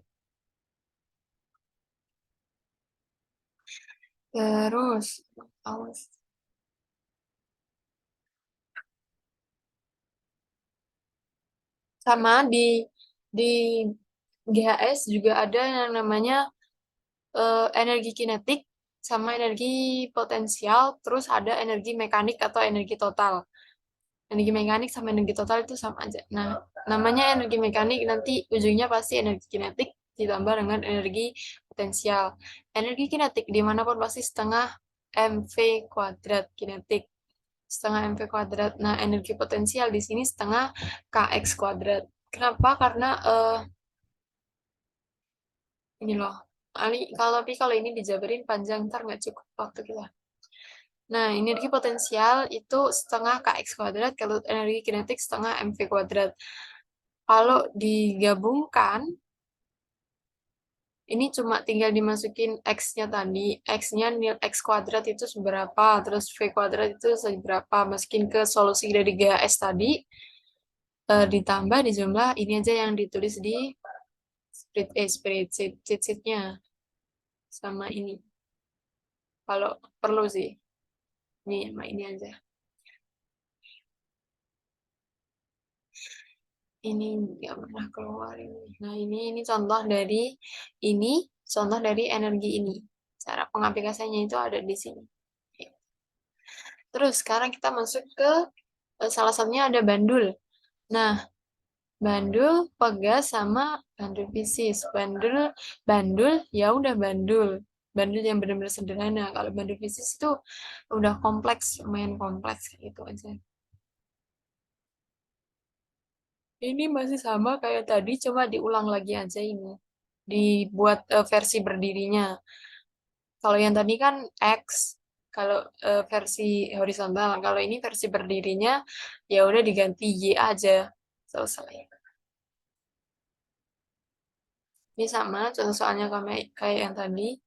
Terus, awas. Sama di GHS juga ada yang namanya energi kinetik sama energi potensial, terus ada energi mekanik atau energi total. Energi mekanik sama energi total itu sama aja. Nah, namanya energi mekanik nanti ujungnya pasti energi kinetik ditambah dengan energi potensial. Energi kinetik dimanapun pasti setengah mv kuadrat kinetik. Setengah mv kuadrat. Nah, energi potensial di sini setengah kx kuadrat. Kenapa? Karena ini loh. Kalau ini dijabarin panjang, ntar nggak cukup waktu kita. Nah, energi potensial itu setengah kx kuadrat, kalau energi kinetik setengah mv kuadrat. Kalau digabungkan, ini cuma tinggal dimasukin x-nya tadi. X-nya nil x kuadrat itu seberapa, terus v kuadrat itu seberapa. Masukin ke solusi dari GHS tadi, ditambah di jumlah ini aja yang ditulis di spreadsheet, cheat sheet-nya. Sama ini. Kalau perlu sih. Ini sama ini aja. Ini nggak pernah keluar ini. Nah, ini contoh dari energi ini. Cara pengaplikasiannya itu ada di sini. Terus sekarang kita masuk ke salah satunya ada bandul. Nah, bandul pegas sama bandul fisis. Bandul ya udah bandul. Bandul yang benar-benar sederhana. Kalau bandul fisis itu udah kompleks, lumayan kompleks kayak gitu aja. Ini masih sama kayak tadi, coba diulang lagi aja ini. Dibuat versi berdirinya. Kalau yang tadi kan X, kalau versi horizontal. Kalau ini versi berdirinya, ya udah diganti Y aja. Selesai. Ini sama, contoh soalnya kayak yang tadi.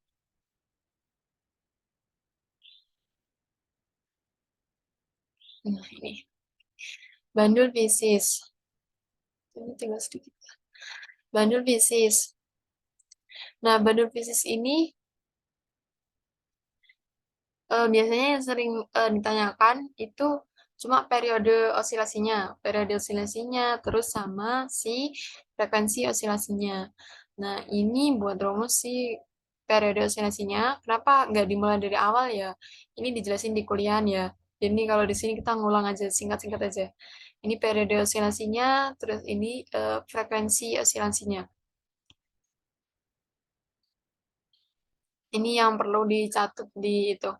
Nah, ini. Bandul fisis. Ini tinggal sedikit. Bandul fisis. Nah, Bandul fisis ini biasanya yang sering ditanyakan itu cuma periode osilasinya, terus sama si frekuensi osilasinya. Nah, ini buat rumus si periode osilasinya, kenapa nggak dimulai dari awal ya? Ini dijelasin di kuliah ya. Jadi kalau di sini kita ngulang aja, singkat-singkat aja. Ini periode osilasinya, terus ini frekuensi osilasinya. Ini yang perlu dicatat di itu,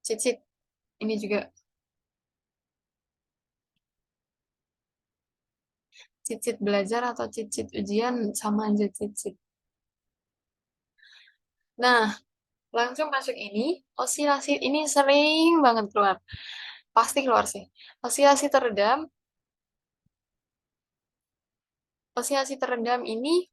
cheat sheet. Ini juga cheat belajar atau cheat ujian sama aja cheat. Nah, langsung masuk ini, osilasi ini sering banget keluar. Pasti keluar sih. Osilasi teredam, osilasi teredam ini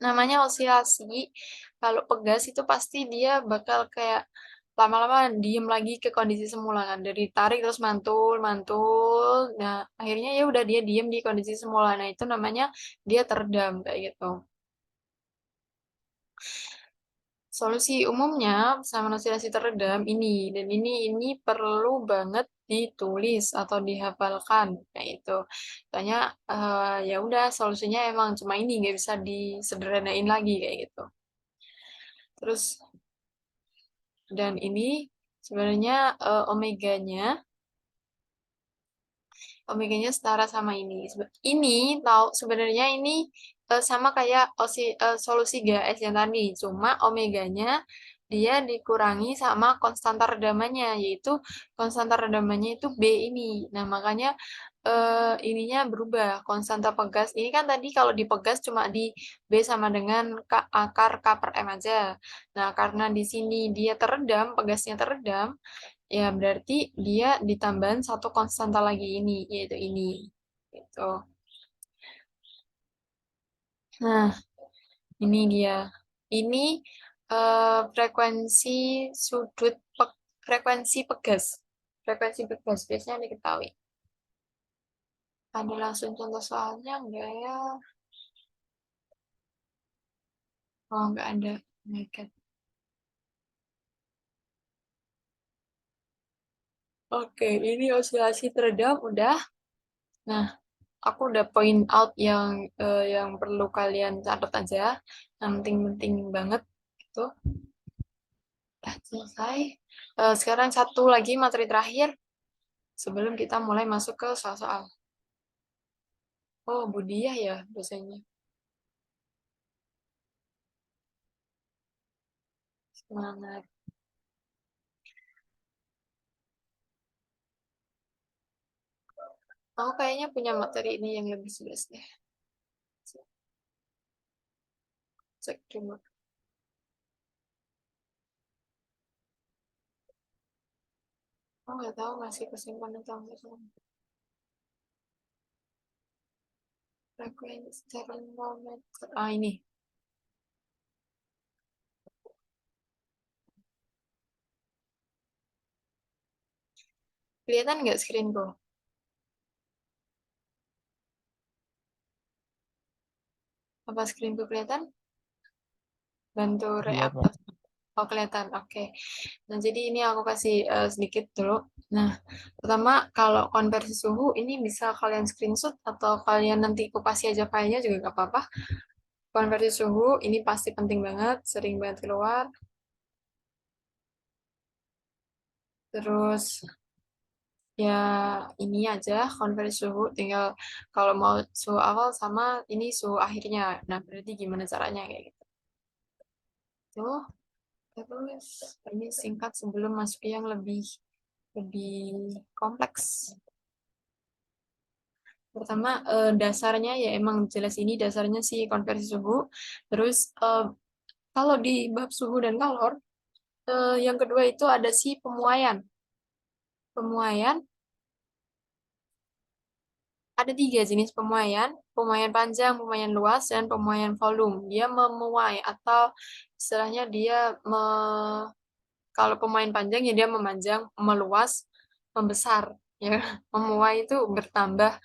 namanya osilasi. Kalau pegas itu pasti dia bakal kayak lama-lama diem lagi ke kondisi semula kan. Dari tarik terus mantul, mantul. Nah, akhirnya ya udah dia diem di kondisi semula. Nah, itu namanya dia teredam kayak gitu. Solusi umumnya sama osilasi teredam ini dan ini perlu banget ditulis atau dihafalkan kayak itu. Soalnya ya udah solusinya emang cuma ini nggak bisa disederhanain lagi kayak gitu. Terus dan ini sebenarnya omeganya omeganya setara sama ini. Ini tahu sebenarnya ini sama kayak solusi GAS yang tadi, cuma omeganya dia dikurangi sama konstanta redamannya, yaitu konstanta redamannya itu B ini. Nah, makanya ininya berubah. Konstanta pegas ini kan tadi kalau dipegas cuma di B sama dengan akar K per M aja. Nah, karena di sini dia teredam, pegasnya teredam, ya berarti dia ditambahin satu konstanta lagi ini, yaitu ini. Gitu. Nah, ini dia. Ini frekuensi sudut frekuensi pegas. Frekuensi pegas biasanya diketahui. Ada langsung contoh soalnya enggak ya? Oh, enggak ada. Oh my God. Oke, ini osilasi teredam udah. Nah, aku udah point out yang perlu kalian catat aja, yang penting-penting banget itu. Udah selesai. Sekarang satu lagi materi terakhir sebelum kita mulai masuk ke soal-soal. Oh, Budiah ya dosennya. Semangat. Aku kayaknya punya materi ini yang lebih jelas deh. Cek dulu. Oh, nggak tahu masih kesimpan atau enggak. Frekuensi termometer. Ah, ini. Kelihatan nggak screenku? Apa screenku kelihatan? Bantu Kelihatan. react. Oh, kelihatan. Oke. Nah, jadi ini aku kasih sedikit dulu. Nah, pertama kalau konversi suhu ini bisa kalian screenshot atau kalian nanti aku kasih aja filenya juga nggak apa-apa. Konversi suhu ini pasti penting banget, sering banget keluar. Terus ya ini aja konversi suhu, tinggal kalau mau suhu awal sama ini suhu akhirnya. Nah, berarti gimana caranya kayak gitu. Tuh, terus ini singkat sebelum masuk yang lebih lebih kompleks. Pertama, dasarnya ya emang jelas ini dasarnya sih konversi suhu. Terus kalau di bab suhu dan kalor, yang kedua itu ada si pemuaian. Pemuaian ada tiga jenis pemuaian, pemuaian panjang, pemuaian luas, dan pemuaian volume. Dia memuai atau istilahnya dia kalau pemuaian panjang ya dia memanjang, meluas, membesar. Ya, memuai itu bertambah,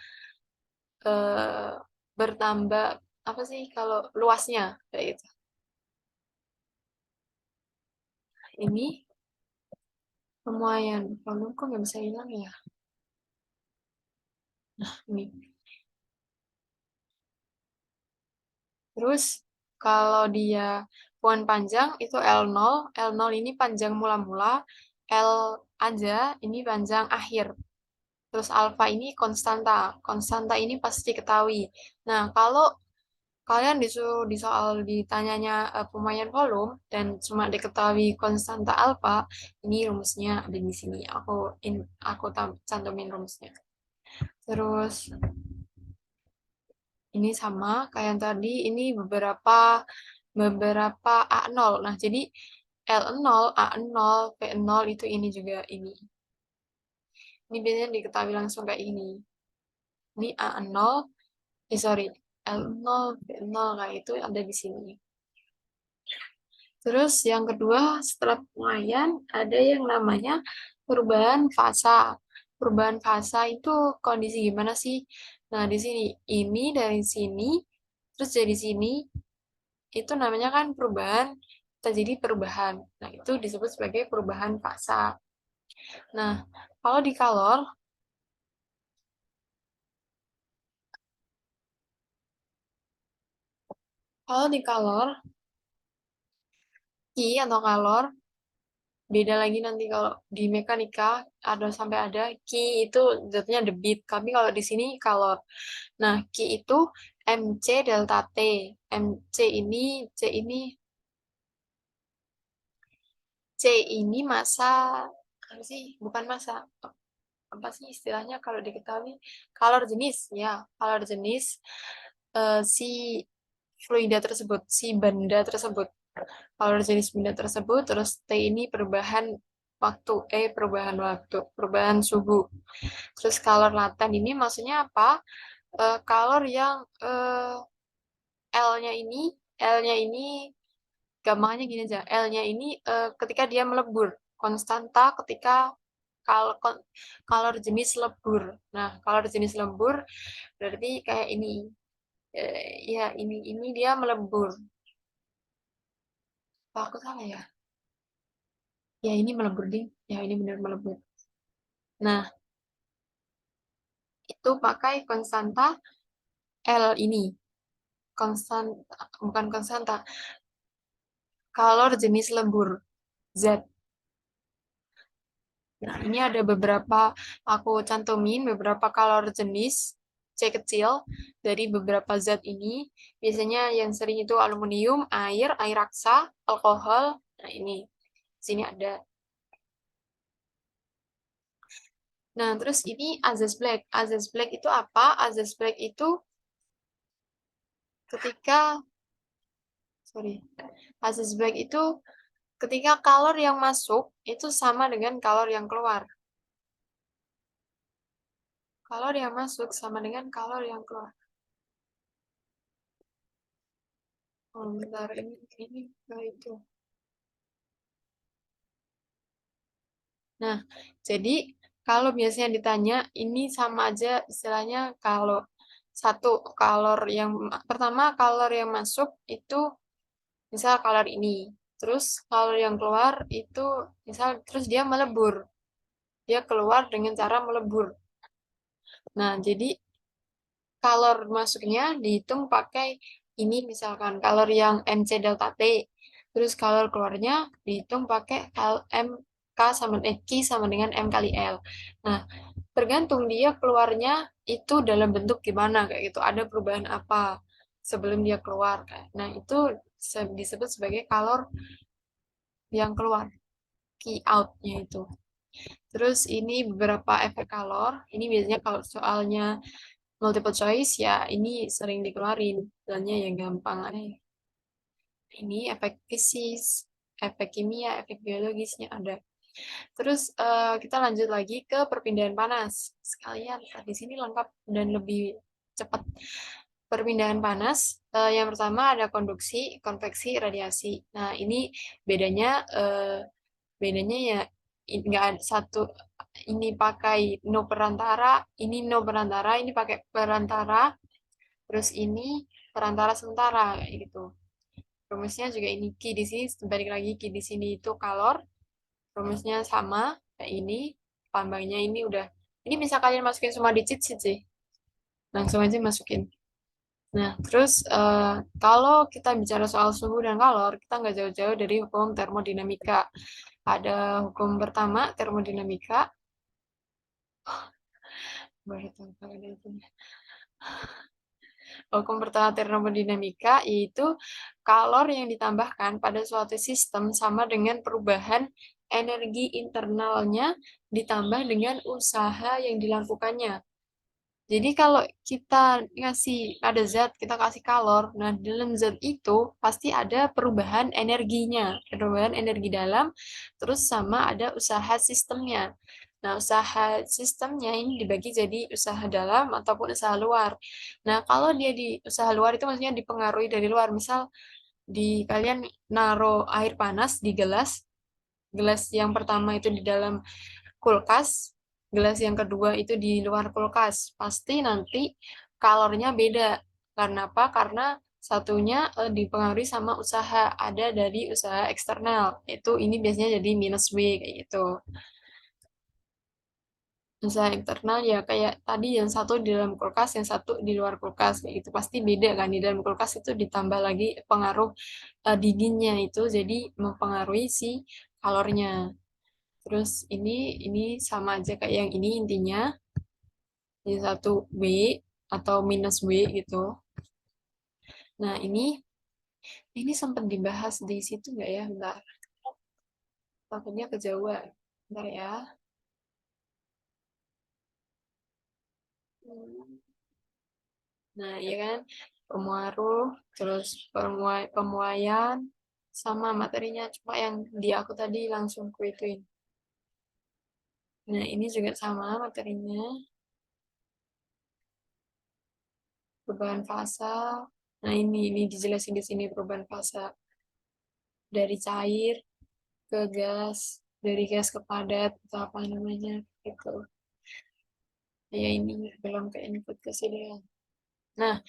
bertambah. apa sih kalau luasnya kayak gitu. Ini lumayan. Volume kok nggak bisa hilang ya? Ini. Terus kalau dia puan panjang itu L0, L0 ini panjang mula-mula, L aja ini panjang akhir. Terus alfa ini konstanta. Konstanta ini pasti ketahui. Nah, kalau kalian disuruh di soal ditanyanya pemakaian volume dan cuma diketahui konstanta alfa, ini rumusnya ada di sini. Aku cantumin rumusnya. Terus ini sama kayak yang tadi, ini beberapa beberapa A0. Nah, jadi L0, A0, P0 itu ini juga ini. Ini biasanya diketahui langsung kayak ini. Ini A0, sorry, L0, P0 kayak itu ada di sini. Terus yang kedua setelah pengaian ada yang namanya perubahan fasa. Perubahan fasa itu kondisi gimana sih? Nah, di sini ini dari sini terus dari sini itu namanya kan perubahan terjadi perubahan. Nah, itu disebut sebagai perubahan fasa. Nah, kalau di kalor, kalau di kalor, Ki atau kalor beda lagi nanti kalau di mekanika ada sampai ada Ki itu zatnya debit. Tapi kalau di sini kalor. Nah, Ki itu MC delta T. MC ini C ini massa apa sih? Bukan massa. Apa sih istilahnya kalau diketahui? Kalor jenis ya, kalor jenis si fluida tersebut, si benda tersebut. Kalor jenis benda tersebut, terus T ini perubahan waktu, perubahan suhu. Terus kalor laten ini maksudnya apa? Kalor yang L-nya ini, L-nya ini gampangnya gini aja. L-nya ini ketika dia melebur, konstanta ketika kalor jenis lebur. Nah, kalor jenis lebur berarti kayak ini. Ya, ini dia melebur. Apa aku salah ya? Ya, ini melebur ding. Ya, ini benar melebur. Nah, itu pakai konstanta L ini. Konstan bukan konstanta, kalor jenis lebur Z. Nah, ini ada beberapa, aku cantumin beberapa kalor jenis C kecil dari beberapa zat ini. Biasanya yang sering itu aluminium, air raksa, alkohol. Nah, ini. Sini ada. Nah, terus ini azaz black. Azaz black itu apa? Azaz black itu ketika, sorry, azaz black itu ketika kalor yang masuk itu sama dengan kalor yang keluar. Kalor yang masuk sama dengan kalor yang keluar. Oh, bentar, ini nah itu. Nah, jadi kalau biasanya ditanya, ini sama aja istilahnya kalau satu kalor yang pertama kalor yang masuk itu misal kalor ini. Terus kalor yang keluar itu misal terus dia melebur. Dia keluar dengan cara melebur. Nah, jadi kalor masuknya dihitung pakai ini misalkan kalor yang MC delta T. Terus kalor keluarnya dihitung pakai LM K sama Q sama dengan M kali L. Nah, tergantung dia keluarnya itu dalam bentuk gimana kayak gitu. Ada perubahan apa sebelum dia keluar. Nah, itu disebut sebagai kalor yang keluar, key out-nya itu. Terus ini beberapa efek kalor. Ini biasanya kalau soalnya multiple choice ya ini sering dikeluarin. Soalnya yang gampang aja. Ini efek fisis, efek kimia, efek biologisnya ada. Terus kita lanjut lagi ke perpindahan panas. Sekalian di sini lengkap dan lebih cepat. Perpindahan panas, yang pertama ada konduksi, konveksi, radiasi. Nah, ini bedanya bedanya ya nggak ada satu ini pakai no perantara, ini no perantara, ini pakai perantara. Terus ini perantara sementara kayak gitu. Rumusnya juga ini Q di sini balik lagi Q di sini itu kalor. Rumusnya sama kayak ini. Lambangnya ini udah. Ini bisa kalian masukin semua di cheat sheet sih. Langsung aja masukin. Nah, terus kalau kita bicara soal suhu dan kalor, kita nggak jauh-jauh dari hukum termodinamika. Ada hukum pertama, termodinamika. Baru tahu kalau ada itu. Hukum pertama termodinamika yaitu kalor yang ditambahkan pada suatu sistem sama dengan perubahan energi internalnya ditambah dengan usaha yang dilakukannya. Jadi kalau kita ngasih ada zat, kita kasih kalor, nah dalam zat itu pasti ada perubahan energinya, perubahan energi dalam, terus sama ada usaha sistemnya. Nah, usaha sistemnya ini dibagi jadi usaha dalam ataupun usaha luar. Nah, kalau dia di usaha luar itu maksudnya dipengaruhi dari luar. Misal di kalian naruh air panas di gelas, gelas yang pertama itu di dalam kulkas, gelas yang kedua itu di luar kulkas. Pasti nanti kalornya beda. Karena apa? Karena satunya dipengaruhi sama usaha, ada dari usaha eksternal. Itu ini biasanya jadi minus W kayak gitu. Usaha internal ya kayak tadi yang satu di dalam kulkas, yang satu di luar kulkas kayak gitu. Pasti beda kan. Di dalam kulkas itu ditambah lagi pengaruh dinginnya itu jadi mempengaruhi si kalornya. Terus ini sama aja kayak yang ini intinya. Jadi satu W atau minus W gitu. Nah, ini sempat dibahas di situ nggak ya? Bentar, takutnya kejauhan. Bentar ya. Nah, iya kan? Pemuaruh, terus pemuaian, sama materinya. Cuma yang di aku tadi langsung ku ituin. Nah, ini juga sama materinya. Perubahan fasa. Nah, ini dijelasin di sini perubahan fasa. Dari cair ke gas, dari gas ke padat, atau apa namanya, gitu. Ya ini belum ke input ke sini ya. Nah,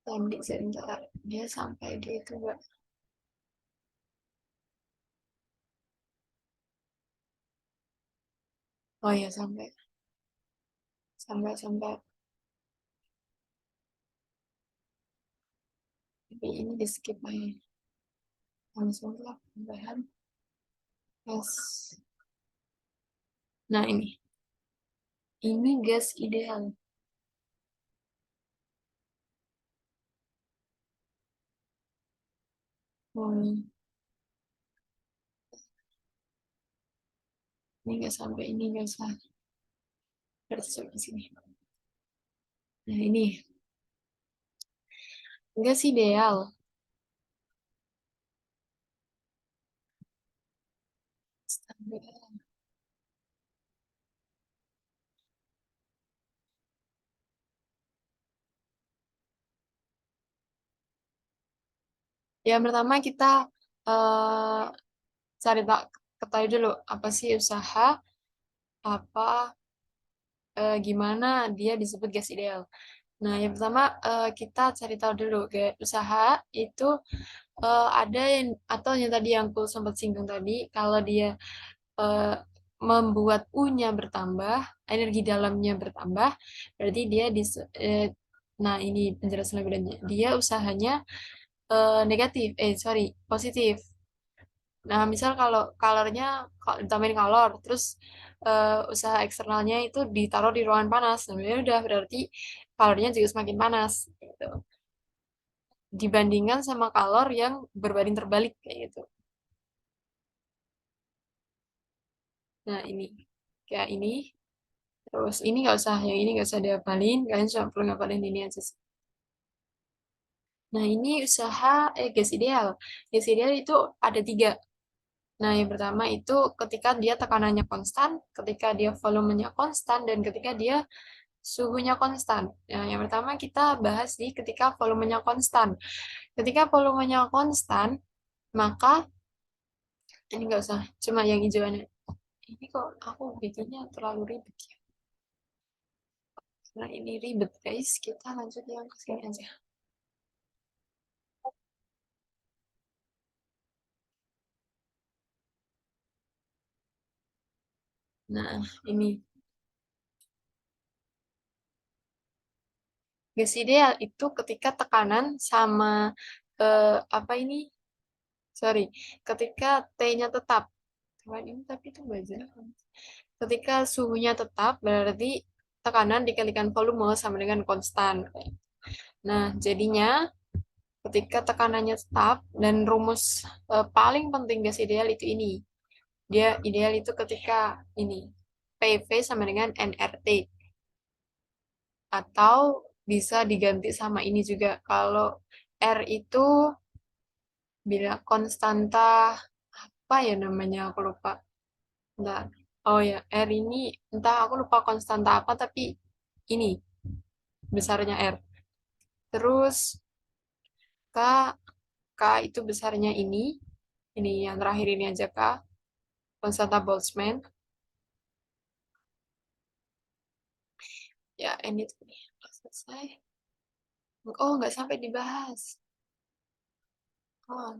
tadi sebentar dia sampai di itu enggak? Oh ya sampai sampai sampai. Tapi ini di skip aja. Langsung lah tambahan gas. Nah ini gas ideal. Hmm, ini nggak sampai ini nggak usah. Harus di sini. Nah ini gas ideal. Yang pertama kita eh, cari tak ketahui dulu apa sih usaha, apa gimana dia disebut gas ideal. Nah, yang pertama kita cari tahu dulu usaha itu ada yang atau yang tadi yang aku sempat singgung tadi kalau dia eh, membuat U-nya bertambah, energi dalamnya bertambah, berarti dia nah ini penjelasan lebih lanjut. Dia usahanya negatif, sorry, positif. Nah, misal kalau kalornya ditambahin kalor, terus usaha eksternalnya itu ditaruh di ruangan panas, nah ya udah berarti kalornya juga semakin panas gitu. Dibandingkan sama kalor yang berbanding terbalik kayak gitu. Nah, ini kayak ini. Terus ini nggak usah, yang ini nggak usah dihafalin, kalian cuma perlu ngapalin ini aja sih. Nah, ini usaha gas ideal. Gas ideal itu ada tiga. Nah, yang pertama itu ketika dia tekanannya konstan, ketika dia volumenya konstan, dan ketika dia suhunya konstan. Nah, yang pertama kita bahas di ketika volumenya konstan. Ketika volumenya konstan, maka ini nggak usah, cuma yang hijauannya. Ini kok aku bikinnya terlalu ribet ya. Nah, ini ribet guys, kita lanjut yang ke sini aja. Nah, ini gas ideal itu ketika tekanan sama apa ini? Sorry, ketika T-nya tetap. Cuman ini tapi itu baca. Ketika suhunya tetap berarti tekanan dikalikan volume sama dengan konstan. Nah, jadinya ketika tekanannya tetap dan rumus paling penting gas ideal itu ini. Dia ideal itu ketika ini PV sama dengan nRT atau bisa diganti sama ini juga kalau R itu bila konstanta apa ya namanya aku lupa. Enggak. Oh ya, R ini entah aku lupa konstanta apa tapi ini besarnya R. Terus K K itu besarnya ini yang terakhir ini aja K, konstanta Boltzmann. Ya, ini tuh nih. Selesai. Oh, nggak sampai dibahas. Oh,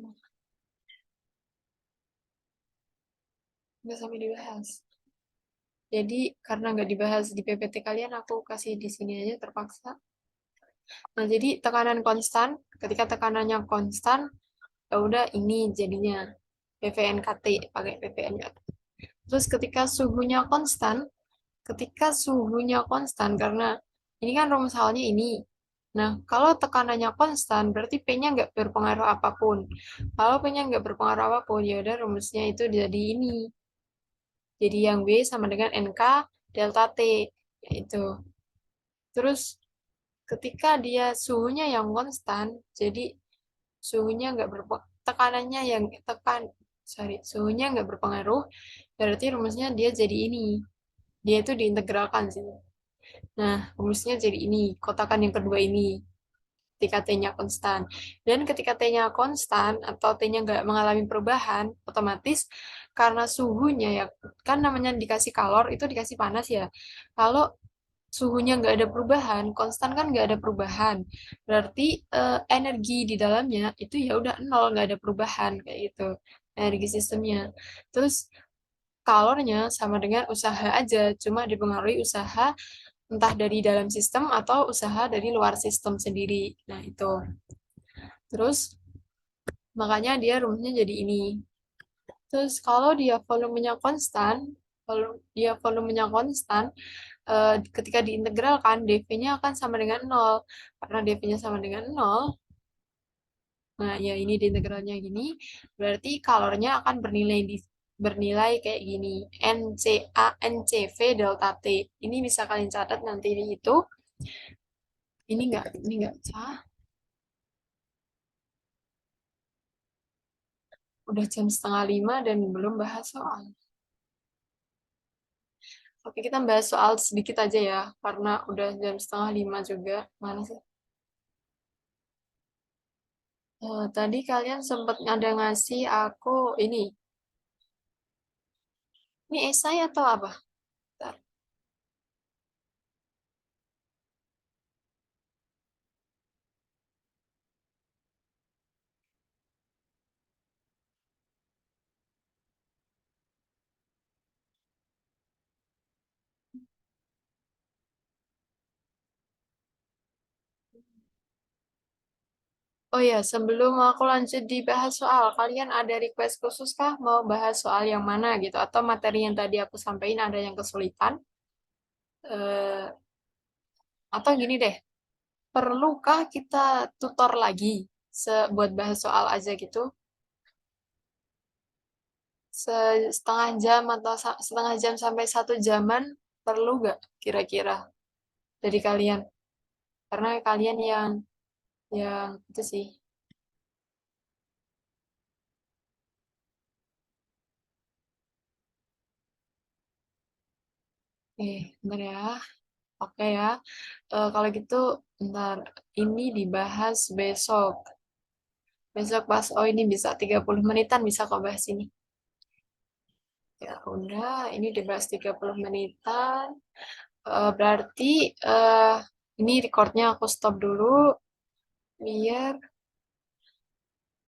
nggak sampai dibahas. Jadi, karena nggak dibahas di PPT kalian, aku kasih di sini aja terpaksa. Nah, jadi tekanan konstan, ketika tekanannya konstan, ya udah ini jadinya PVNKT, pakai PVNKT. Terus ketika suhunya konstan, karena ini kan rumus halnya ini. Nah, kalau tekanannya konstan, berarti P-nya nggak berpengaruh apapun. Kalau P-nya nggak berpengaruh apapun, ya udah rumusnya itu jadi ini. Jadi yang B sama dengan NK delta T, yaitu. Terus ketika dia suhunya yang konstan, jadi suhunya nggak tekanannya yang suhunya nggak berpengaruh, berarti rumusnya dia jadi ini. Dia itu diintegralkan sih. Nah, rumusnya jadi ini, kotakan yang kedua ini, ketika T-nya konstan. Dan ketika T-nya konstan atau T-nya nggak mengalami perubahan, otomatis karena suhunya ya, kan namanya dikasih kalor, itu dikasih panas ya. Kalau suhunya nggak ada perubahan, konstan kan nggak ada perubahan. Berarti energi di dalamnya itu ya udah nol, nggak ada perubahan kayak gitu. Energi sistemnya. Terus kalornya sama dengan usaha aja, cuma dipengaruhi usaha entah dari dalam sistem atau usaha dari luar sistem sendiri. Nah, itu. Terus makanya dia rumusnya jadi ini. Terus kalau dia volumenya konstan, kalau dia volumenya konstan, ketika diintegralkan dV-nya akan sama dengan nol. Karena dV-nya sama dengan nol, nah ya ini diintegralnya gini, berarti kalornya akan bernilai kayak gini, NCA NCV delta T. Ini bisa kalian catat nanti di itu. Ini enggak sah. Udah jam setengah 5 dan belum bahas soal. Oke, kita bahas soal sedikit aja ya, karena udah jam setengah 5 juga. Mana sih? Tadi kalian sempat ada ngasih aku ini esai atau apa? Bentar. Oh ya, sebelum aku lanjut dibahas soal, kalian ada request khusus kah mau bahas soal yang mana gitu? Atau materi yang tadi aku sampaikan ada yang kesulitan? Eh, atau gini deh, perlukah kita tutor lagi buat bahas soal aja gitu? Setengah jam atau setengah jam sampai 1 jaman perlu nggak kira-kira dari kalian? Karena kalian yang itu sih. Bentar ya. Oke ya. Kalau gitu, ntar ini dibahas besok. Besok pas, oh ini bisa 30 menitan bisa kok bahas ini. Ya udah, ini dibahas 30 menitan. Berarti ini recordnya aku stop dulu biar